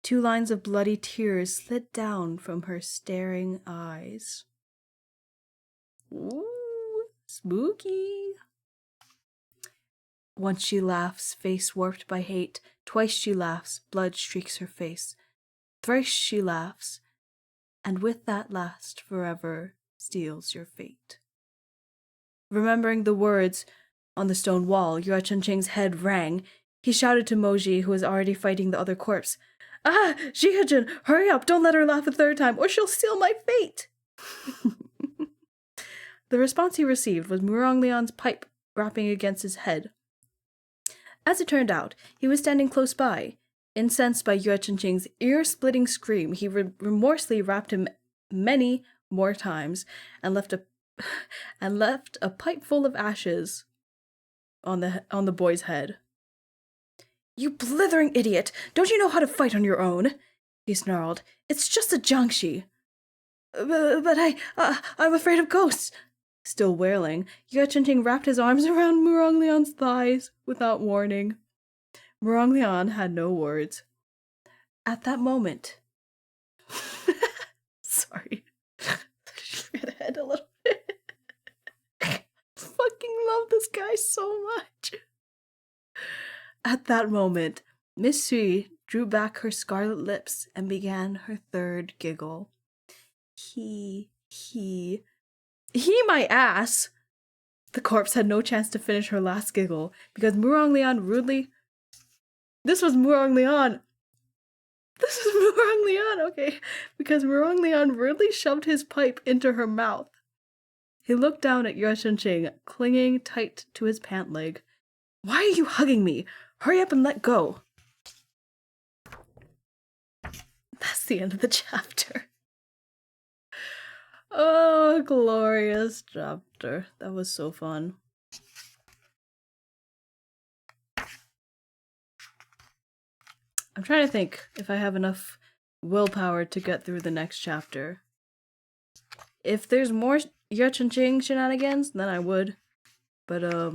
2 lines of bloody tears slid down from her staring eyes. Ooh, spooky. Once she laughs, face warped by hate. Twice she laughs, blood streaks her face. Thrice she laughs, and with that last forever steals your fate. Remembering the words on the stone wall, Yue Chunqing's head rang. He shouted to Moji, who was already fighting the other corpse. Ah, Jihajin, hurry up, don't let her laugh a 3rd time, or she'll steal my fate! The response he received was Muronglian's pipe rapping against his head. As it turned out, he was standing close by. Incensed by Yue Chunqing's ear-splitting scream, he remorselessly rapped him many more times and left a pipe full of ashes on the boy's head. You blithering idiot! Don't you know how to fight on your own? He snarled. It's just a jiangshi. But I'm afraid of ghosts. Still wailing, Yue Chunqing wrapped his arms around Muronglian's thighs without warning. Muronglian had no words. At that moment... Sorry. Straight ahead a little bit. Fucking love this guy so much. At that moment, Miss Sui drew back her scarlet lips and began her 3rd giggle. He my ass! The corpse had no chance to finish her last giggle, because Muronglian rudely... This was Muronglian! Okay. Because Muronglian rudely shoved his pipe into her mouth. He looked down at Yue Chunqing, clinging tight to his pant leg. Why are you hugging me? Hurry up and let go. That's the end of the chapter. Oh, glorious chapter. That was so fun. I'm trying to think if I have enough willpower to get through the next chapter. If there's more Yue Chunqing shenanigans, then I would. But, are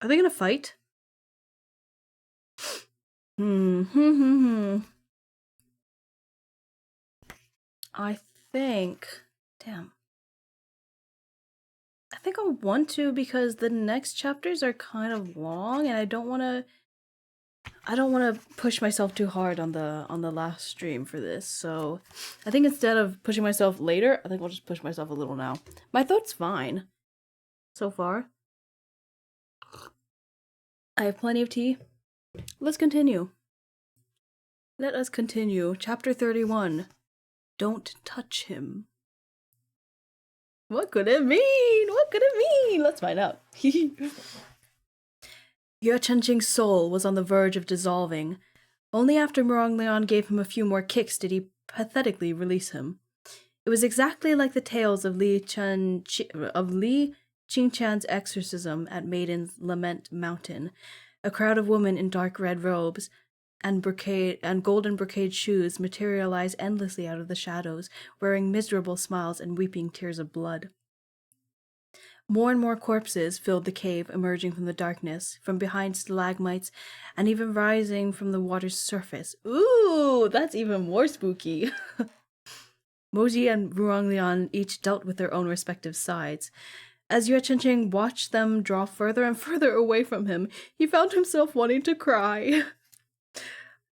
they gonna fight? I think... Damn. I think I want to because the next chapters are kind of long and I don't want to push myself too hard on the last stream for this. So I think instead of pushing myself later, I think I'll just push myself a little now. My throat's fine so far. I have plenty of tea. Let's continue. Let us continue. Chapter 31. Don't touch him. What could it mean? What could it mean? Let's find out. Yue Chunqing's soul was on the verge of dissolving. Only after Muronglian gave him a few more kicks did he pathetically release him. It was exactly like the tales of Li Qingqian's exorcism at Maiden's Lament Mountain, a crowd of women in dark red robes and golden brocade shoes materialize endlessly out of the shadows, wearing miserable smiles and weeping tears of blood. More and more corpses filled the cave, emerging from the darkness, from behind stalagmites, and even rising from the water's surface. Ooh, that's even more spooky. Moji and Ruanglian each dealt with their own respective sides. As Yue Chenqing watched them draw further and further away from him, he found himself wanting to cry.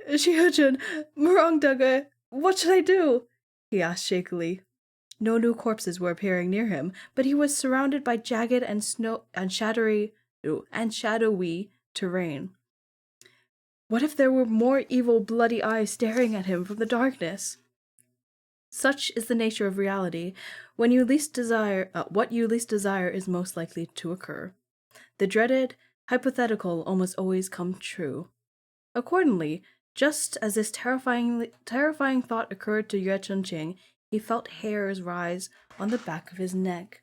Xiujun, Murongdaga, what should I do? He asked shakily. No new corpses were appearing near him, but he was surrounded by jagged and shadowy terrain. What if there were more evil, bloody eyes staring at him from the darkness? Such is the nature of reality. When you least desire, what you least desire is most likely to occur. The dreaded, hypothetical almost always come true. Accordingly, just as this terrifying thought occurred to Yue Chenqing, he felt hairs rise on the back of his neck.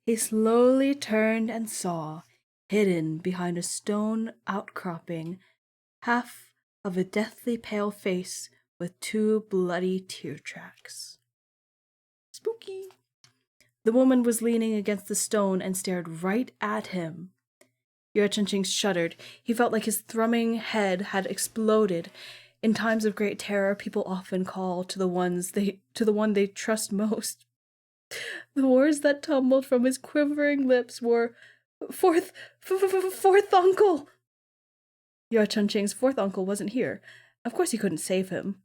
He slowly turned and saw, hidden behind a stone outcropping, half of a deathly pale face with 2 bloody tear tracks. Spooky. The woman was leaning against the stone and stared right at him. Yue Chenqing shuddered. He felt like his thrumming head had exploded. In times of great terror, people often call to the one they trust most. The words that tumbled from his quivering lips were, fourth uncle! Yue Chenqing's 4th uncle wasn't here. Of course he couldn't save him.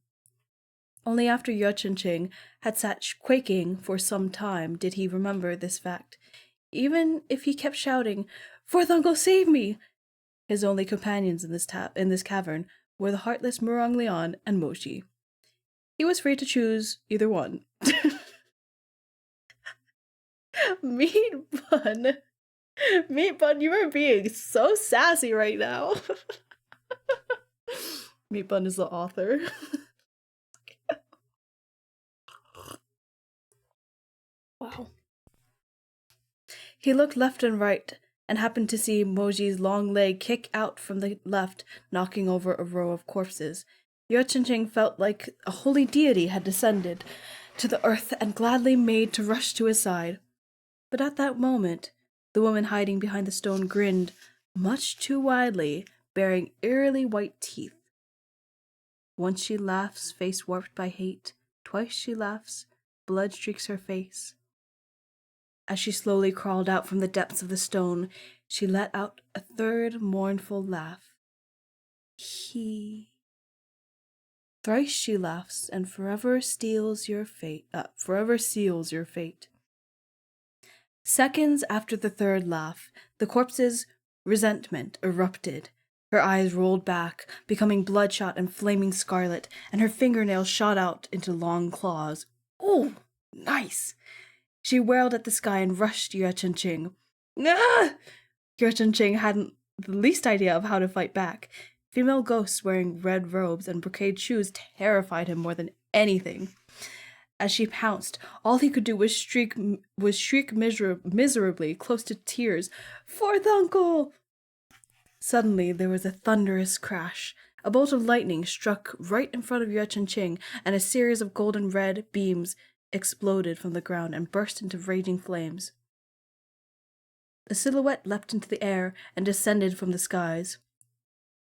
Only after Yue Chenqing had sat quaking for some time did he remember this fact. Even if he kept shouting, "4th uncle, save me!" his only companions in this cavern were the heartless Muronglian and Moshi. He was free to choose either one. Meat Bun, you are being so sassy right now. Meat Bun is the author. Wow. He looked left and right and happened to see Moji's long leg kick out from the left, knocking over a row of corpses. Yue Chenqing felt like a holy deity had descended to the earth and gladly made to rush to his side. But at that moment, the woman hiding behind the stone grinned much too widely, baring eerily white teeth. Once she laughs, face warped by hate. Twice she laughs, blood streaks her face. As she slowly crawled out from the depths of the stone, she let out a 3rd mournful laugh. Thrice she laughs, and forever seals your fate. Seconds after the 3rd laugh, the corpse's resentment erupted. Her eyes rolled back, becoming bloodshot and flaming scarlet, and her fingernails shot out into long claws. "Oh, nice!" She wailed at the sky and rushed Yue Chenqing. Ah! Yue Chenqing hadn't the least idea of how to fight back. Female ghosts wearing red robes and brocade shoes terrified him more than anything. As she pounced, all he could do was shriek miserably, close to tears. "4th uncle!" Suddenly, there was a thunderous crash. A bolt of lightning struck right in front of Yue Chenqing, and a series of golden red beams exploded from the ground and burst into raging flames. A silhouette leapt into the air and descended from the skies.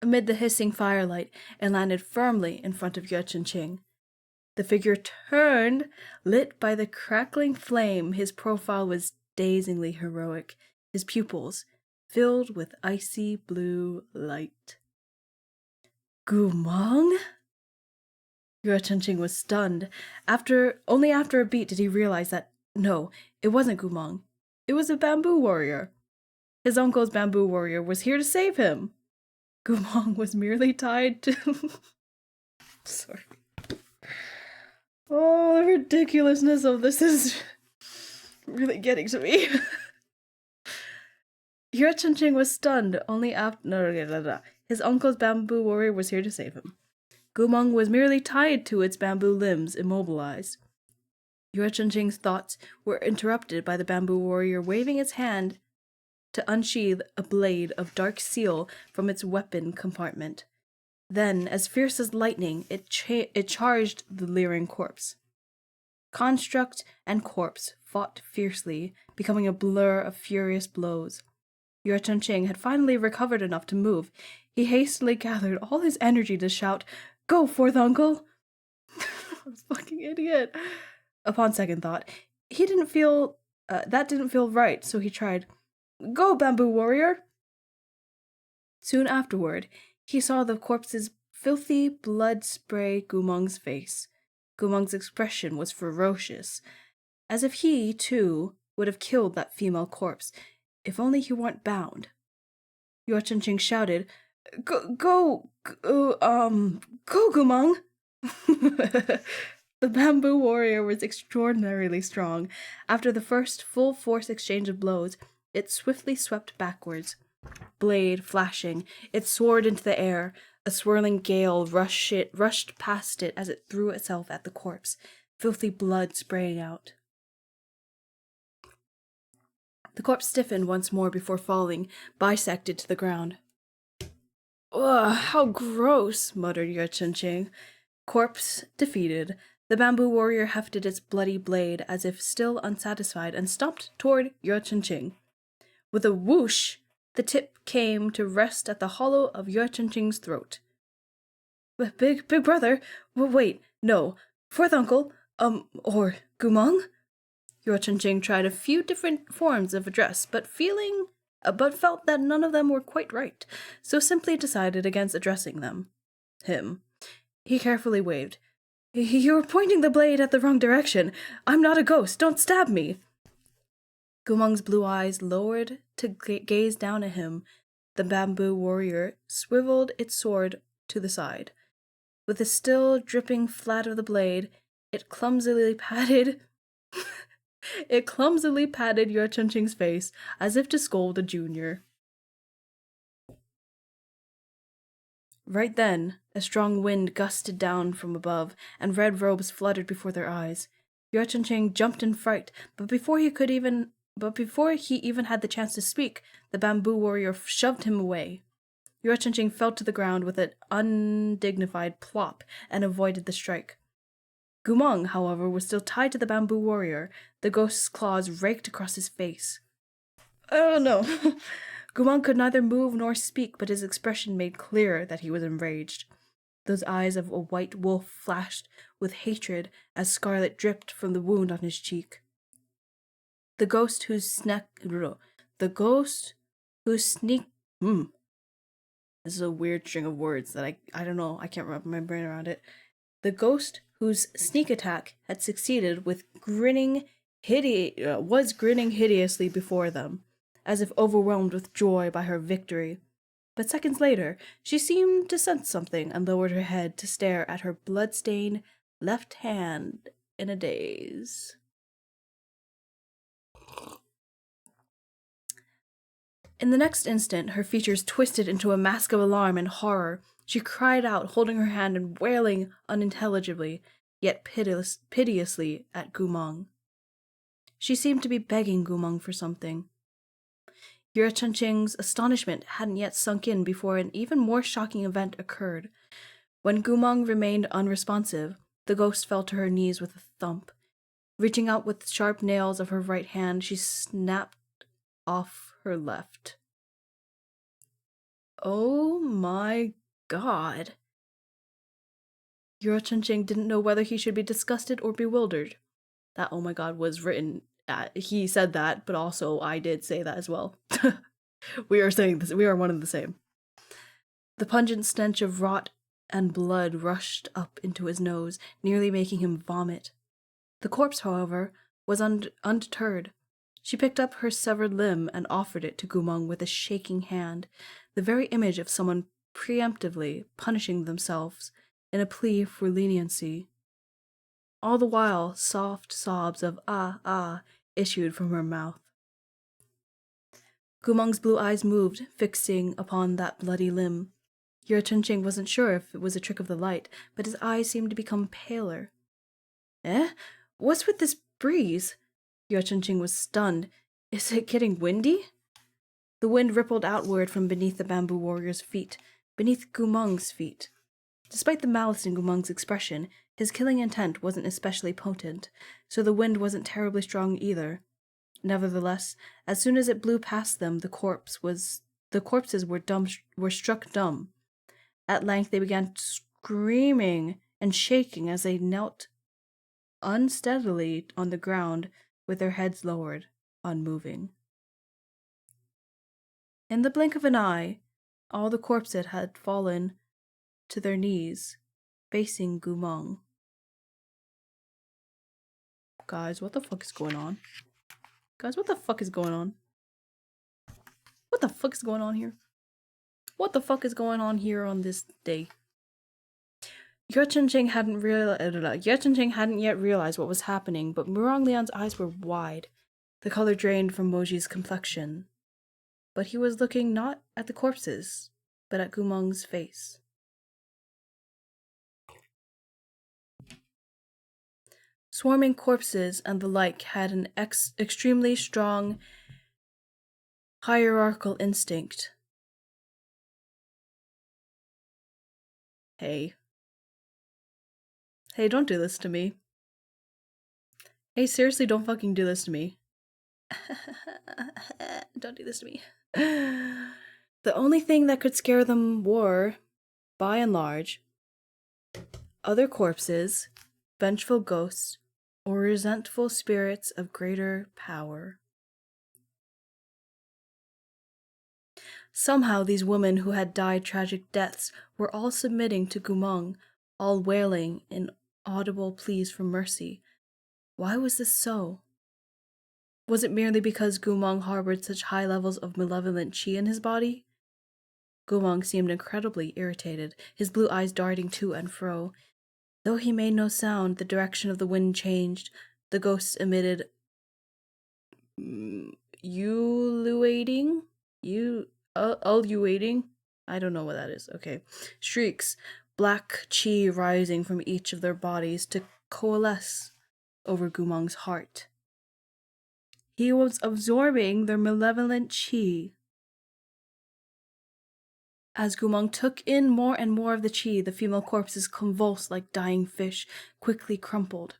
Amid the hissing firelight, it landed firmly in front of Yue Chenqing. The figure turned, lit by the crackling flame. His profile was dazingly heroic, his pupils filled with icy blue light. Gumong? Yue Chenqing was stunned. Only after a beat did he realize that, no, it wasn't Gumong. It was a bamboo warrior. His uncle's bamboo warrior was here to save him. Gumong was merely tied to... Sorry. Oh, the ridiculousness of this is really getting to me. Yue Chenqing was stunned only after... His uncle's bamboo warrior was here to save him. Gumong was merely tied to its bamboo limbs, immobilized. Yue Chunqing's thoughts were interrupted by the bamboo warrior waving its hand to unsheath a blade of dark steel from its weapon compartment. Then, as fierce as lightning, it charged the leering corpse. Construct and corpse fought fiercely, becoming a blur of furious blows. Yue Chunqing had finally recovered enough to move. He hastily gathered all his energy to shout, "Go, fourth uncle!" Fucking idiot. Upon second thought, he didn't feel that didn't feel right, so he tried, "Go, bamboo warrior!" Soon afterward, he saw the corpse's filthy blood spray Gumong's face. Gumong's expression was ferocious, as if he, too, would have killed that female corpse, if only he weren't bound. Yue Chunqing shouted, Go, Gumong!" The bamboo warrior was extraordinarily strong. After the first full-force exchange of blows, it swiftly swept backwards. Blade flashing, it soared into the air. A swirling gale rushed past it as it threw itself at the corpse, filthy blood spraying out. The corpse stiffened once more before falling, bisected to the ground. "Ugh, how gross," muttered Yue Chunqing. Corpse defeated, the bamboo warrior hefted its bloody blade as if still unsatisfied and stomped toward Yue Chunqing. With a whoosh, the tip came to rest at the hollow of Yue Chunqing's throat. Big brother? Wait, no. Fourth uncle? Or Gumong?" Yue Chunqing tried a few different forms of address, but felt that none of them were quite right, so simply decided against addressing him. He carefully waved. "You're pointing the blade at the wrong direction. I'm not a ghost. Don't stab me." Gumong's blue eyes lowered to gaze down at him. The bamboo warrior swiveled its sword to the side. With the still dripping flat of the blade, it clumsily patted Yue Chunqing's face as if to scold a junior. Right then, a strong wind gusted down from above, and red robes fluttered before their eyes. Yue Chunqing jumped in fright, but before he even had the chance to speak, the bamboo warrior shoved him away. Yue Chunqing fell to the ground with an undignified plop and avoided the strike. Gumong, however, was still tied to the bamboo warrior. The ghost's claws raked across his face. "Oh no!" Gumong could neither move nor speak, but his expression made clear that he was enraged. Those eyes of a white wolf flashed with hatred as scarlet dripped from the wound on his cheek. The ghost whose sneak... This is a weird string of words that I don't know, I can't wrap my brain around it. The ghost whose sneak attack had succeeded was grinning hideously before them, as if overwhelmed with joy by her victory. But seconds later, she seemed to sense something and lowered her head to stare at her blood-stained left hand in a daze. In the next instant, her features twisted into a mask of alarm and horror. She cried out, holding her hand and wailing unintelligibly, yet piteously at Gumong. She seemed to be begging Gumong for something. Yue Chunqing's astonishment hadn't yet sunk in before an even more shocking event occurred. When Gumong remained unresponsive, the ghost fell to her knees with a thump. Reaching out with sharp nails of her right hand, she snapped off her left. Oh my god. Yue Chunqing didn't know whether he should be disgusted or bewildered. That "oh my god" was written. He said that, but also I did say that as well. We are saying this. We are one and the same. The pungent stench of rot and blood rushed up into his nose, nearly making him vomit. The corpse, however, was undeterred. She picked up her severed limb and offered it to Gumong with a shaking hand, the very image of someone preemptively punishing themselves in a plea for leniency. All the while, soft sobs of "ah" issued from her mouth. Gumong's blue eyes moved, fixing upon that bloody limb. Yue Chunqing wasn't sure if it was a trick of the light, but his eyes seemed to become paler. "Eh? What's with this breeze? Yue Chunqing was stunned. Is it getting windy? The wind rippled outward from beneath the bamboo warrior's feet, beneath Gumong's feet. Despite the malice in Gumong's expression, his killing intent wasn't especially potent, so the wind wasn't terribly strong either. Nevertheless, as soon as it blew past them, the corpses were struck dumb. At length they began screaming and shaking as they knelt unsteadily on the ground with their heads lowered, unmoving. In the blink of an eye, all the corpses had fallen to their knees, facing Gumong. Guys, what the fuck is going on? Guys, what the fuck is going on? What the fuck is going on here? What the fuck is going on here on this day? Yue Chunqing hadn't yet realized what was happening, but Murong Lian's eyes were wide. The color drained from Moji's complexion. But he was looking not at the corpses, but at Gumong's face. Swarming corpses and the like had an extremely strong hierarchical instinct. Hey, don't do this to me. Hey, seriously, don't fucking do this to me. Don't do this to me. The only thing that could scare them were, by and large, other corpses, vengeful ghosts, or resentful spirits of greater power. Somehow these women who had died tragic deaths were all submitting to Gumong, all wailing in audible pleas for mercy. Why was this so? Was it merely because Gumong harbored such high levels of malevolent chi in his body? Gumong seemed incredibly irritated, his blue eyes darting to and fro. Though he made no sound, the direction of the wind changed. The ghosts emitted ululating? Ululating? I don't know what that is. Okay. Shrieks, black chi rising from each of their bodies to coalesce over Gumong's heart. He was absorbing their malevolent chi. As Gumong took in more and more of the chi, the female corpses convulsed like dying fish, quickly crumpled.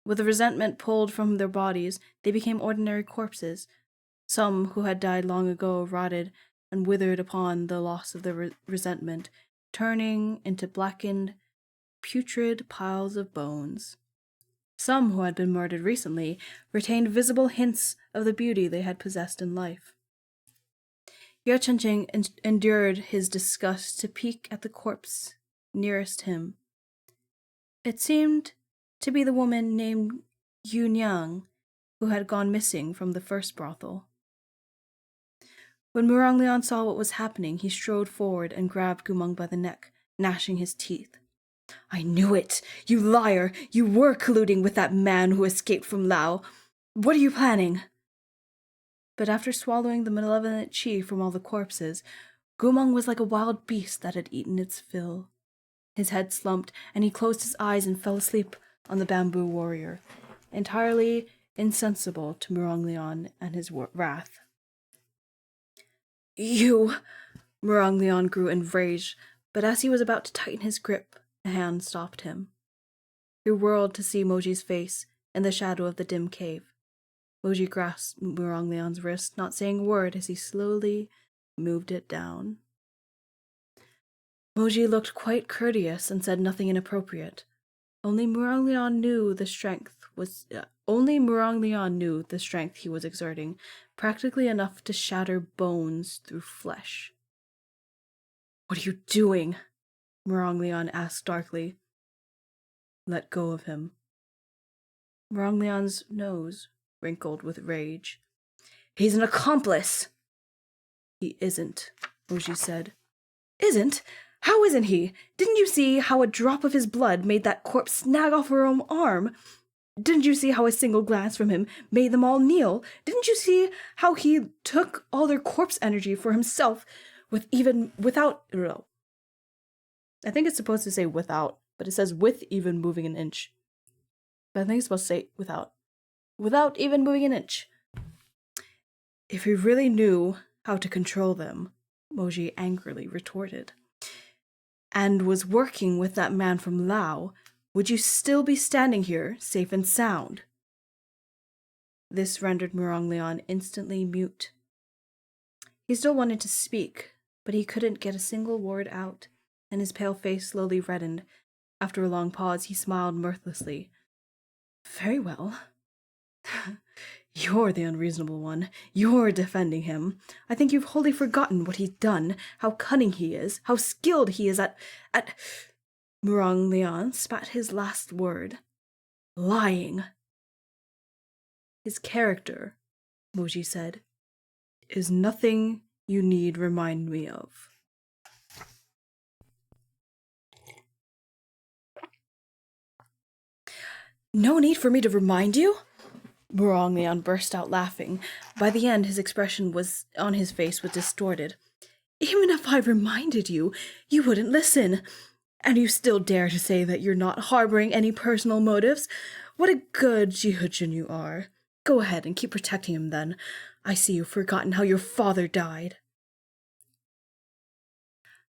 With the resentment pulled from their bodies, they became ordinary corpses. Some who had died long ago rotted and withered upon the loss of their resentment, turning into blackened, putrid piles of bones. Some who had been murdered recently retained visible hints of the beauty they had possessed in life. Yue Chunqing endured his disgust to peek at the corpse nearest him. It seemed to be the woman named Yu Nyang, who had gone missing from the first brothel. When Murong Lian saw what was happening, he strode forward and grabbed Gumong by the neck, gnashing his teeth. I knew it! You liar! You were colluding with that man who escaped from Lao. What are you planning? But after swallowing the malevolent chi from all the corpses, Gumong was like a wild beast that had eaten its fill. His head slumped, and he closed his eyes and fell asleep on the bamboo warrior, entirely insensible to Murong Lian and his wrath. You! Murong Lian grew enraged, but as he was about to tighten his grip, a hand stopped him. He whirled to see Moji's face in the shadow of the dim cave. Moji grasped Murong Lian's wrist, not saying a word as he slowly moved it down. Moji looked quite courteous and said nothing inappropriate. Only Murong Lian knew the strength he was exerting, practically enough to shatter bones through flesh. What are you doing? Murong Lian asked darkly. Let go of him. Murong Lian's nose wrinkled with rage. He's an accomplice! He isn't, Moji said. Isn't? How isn't he? Didn't you see how a drop of his blood made that corpse snag off her own arm? Didn't you see how a single glance from him made them all kneel? Didn't you see how he took all their corpse energy for himself without... I think it's supposed to say without, but it says with even moving an inch. But I think it's supposed to say without even moving an inch. If he really knew how to control them, Moji angrily retorted, and was working with that man from Lao, would you still be standing here, safe and sound? This rendered Muronglion instantly mute. He still wanted to speak, but he couldn't get a single word out, and his pale face slowly reddened. After a long pause, he smiled mirthlessly. Very well. You're the unreasonable one. You're defending him. I think you've wholly forgotten what he's done, how cunning he is, how skilled he is at... Muronglion spat his last word. Lying. His character, Moji said, is nothing you need remind me of. No need for me to remind you? Muronglion burst out laughing. By the end, his expression on his face was distorted. Even if I reminded you, you wouldn't listen. And you still dare to say that you're not harboring any personal motives? What a good Jihujin you are. Go ahead and keep protecting him then. I see you've forgotten how your father died.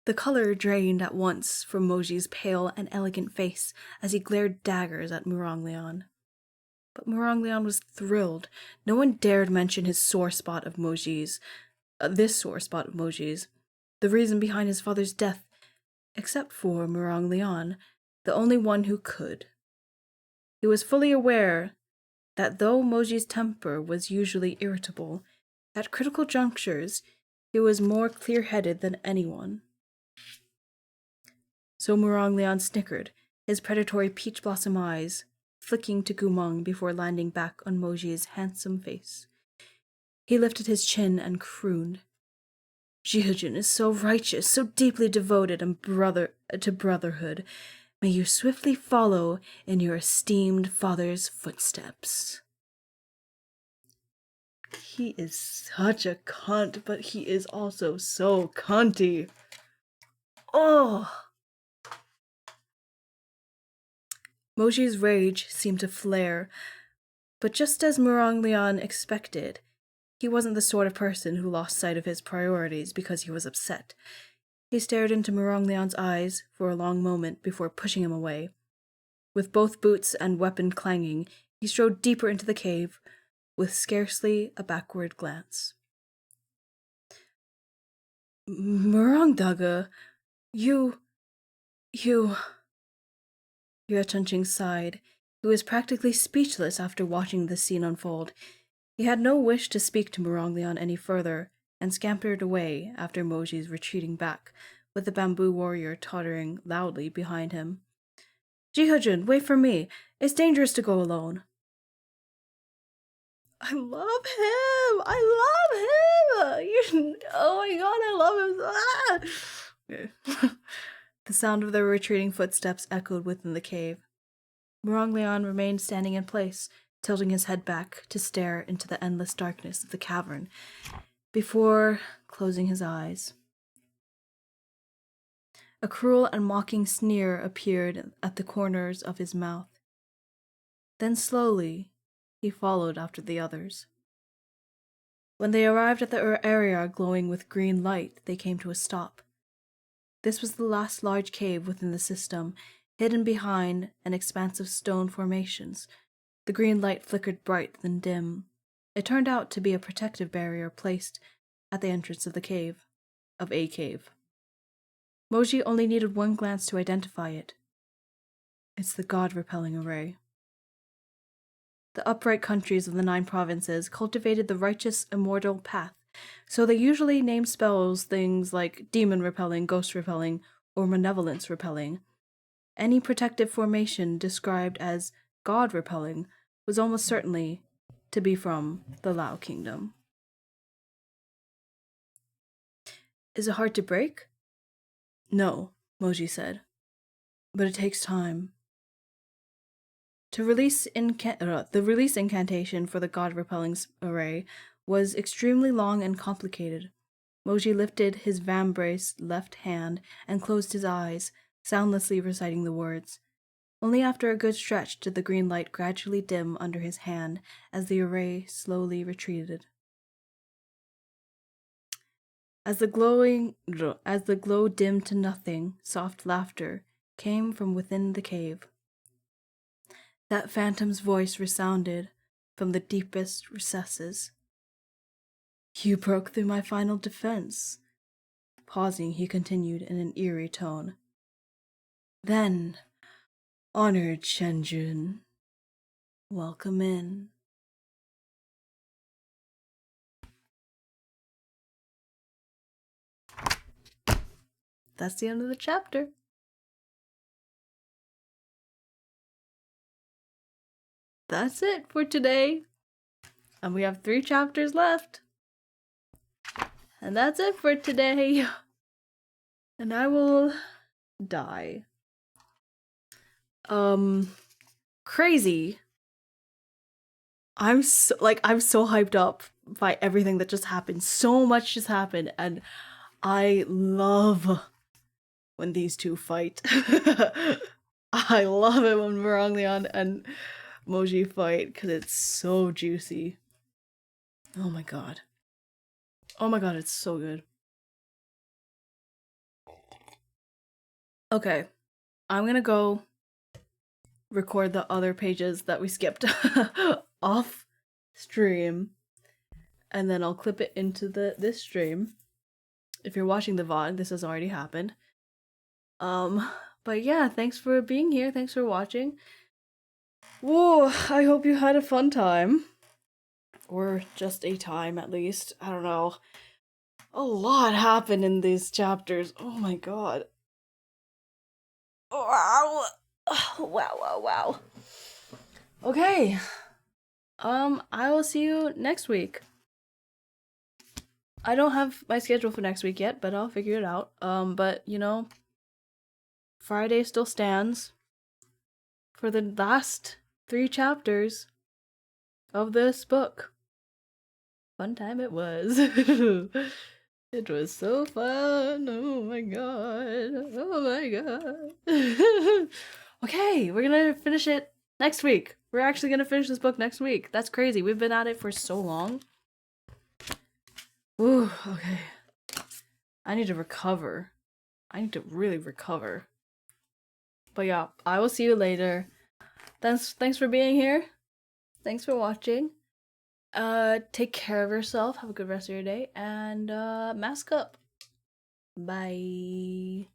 The color drained at once from Moji's pale and elegant face as he glared daggers at Muronglion. But Muronglion was thrilled. No one dared mention his sore spot of Moji's, this sore spot of Moji's, the reason behind his father's death, except for Muronglion, the only one who could. He was fully aware that though Moji's temper was usually irritable, at critical junctures he was more clear-headed than anyone. So Muronglion snickered, his predatory peach blossom eyes flicking to Gumong before landing back on Moji's handsome face. He lifted his chin and crooned. Jihujin is so righteous, so deeply devoted to brotherhood. May you swiftly follow in your esteemed father's footsteps. He is such a cunt, but he is also so cunty. Oh! Moji's rage seemed to flare, but just as Muronglion expected, he wasn't the sort of person who lost sight of his priorities because he was upset. He stared into Muronglion's eyes for a long moment before pushing him away. With both boots and weapon clanging, he strode deeper into the cave, with scarcely a backward glance. Murongdaga, you... Yuetunching sighed. He was practically speechless after watching this scene unfold. He had no wish to speak to Muronglion any further, and scampered away after Moji's retreating back, with the bamboo warrior tottering loudly behind him. Jihujin, wait for me. It's dangerous to go alone. I love him! Oh my god, I love him! Ah! The sound of their retreating footsteps echoed within the cave. Muronglion remained standing in place, tilting his head back to stare into the endless darkness of the cavern, before closing his eyes. A cruel and mocking sneer appeared at the corners of his mouth. Then slowly, he followed after the others. When they arrived at the area glowing with green light, they came to a stop. This was the last large cave within the system, hidden behind an expanse of stone formations. The green light flickered bright then dim. It turned out to be a protective barrier placed at the entrance of a cave. Moji only needed one glance to identify it. It's the god-repelling array. The upright countries of the 9 provinces cultivated the righteous immortal path, so they usually named spells things like demon-repelling, ghost-repelling, or malevolence-repelling. Any protective formation described as god-repelling was almost certainly to be from the Lao kingdom. Is it hard to break? No, Moji said, but it takes time. The release incantation for the god-repelling array was extremely long and complicated. Moji lifted his vambrace left hand and closed his eyes, soundlessly reciting the words. Only after a good stretch did the green light gradually dim under his hand as the array slowly retreated. As the glow dimmed to nothing, soft laughter came from within the cave. That phantom's voice resounded from the deepest recesses. You broke through my final defense. Pausing, he continued in an eerie tone. Then, honored Shenjun, welcome in. That's the end of the chapter. That's it for today. And we have 3 chapters left. And that's it for today. And I will die. Crazy. I'm so hyped up by everything that just happened. So much just happened, and I love when these two fight. I love it when Mirangleon and Moji fight because it's so juicy. Oh my god. Oh my god, it's so good. Okay, I'm gonna go record the other pages that we skipped off stream, and then I'll clip it into this stream. If you're watching the VOD, this has already happened. But yeah, thanks for being here. Thanks for watching. Whoa, I hope you had a fun time. Or just a time, at least. I don't know. A lot happened in these chapters. Oh my god. Wow. Wow. Okay. I will see you next week. I don't have my schedule for next week yet, but I'll figure it out. But you know, Friday still stands for the last 3 chapters of this book. Fun time it was. It was so fun. Oh my god. Oh my god. Okay, we're gonna finish it next week. We're actually gonna finish this book next week. That's crazy. We've been at it for so long. Ooh, okay. I need to recover. I need to really recover. But yeah, I will see you later. Thanks for being here. Thanks for watching. Take care of yourself. Have a good rest of your day. And mask up. Bye.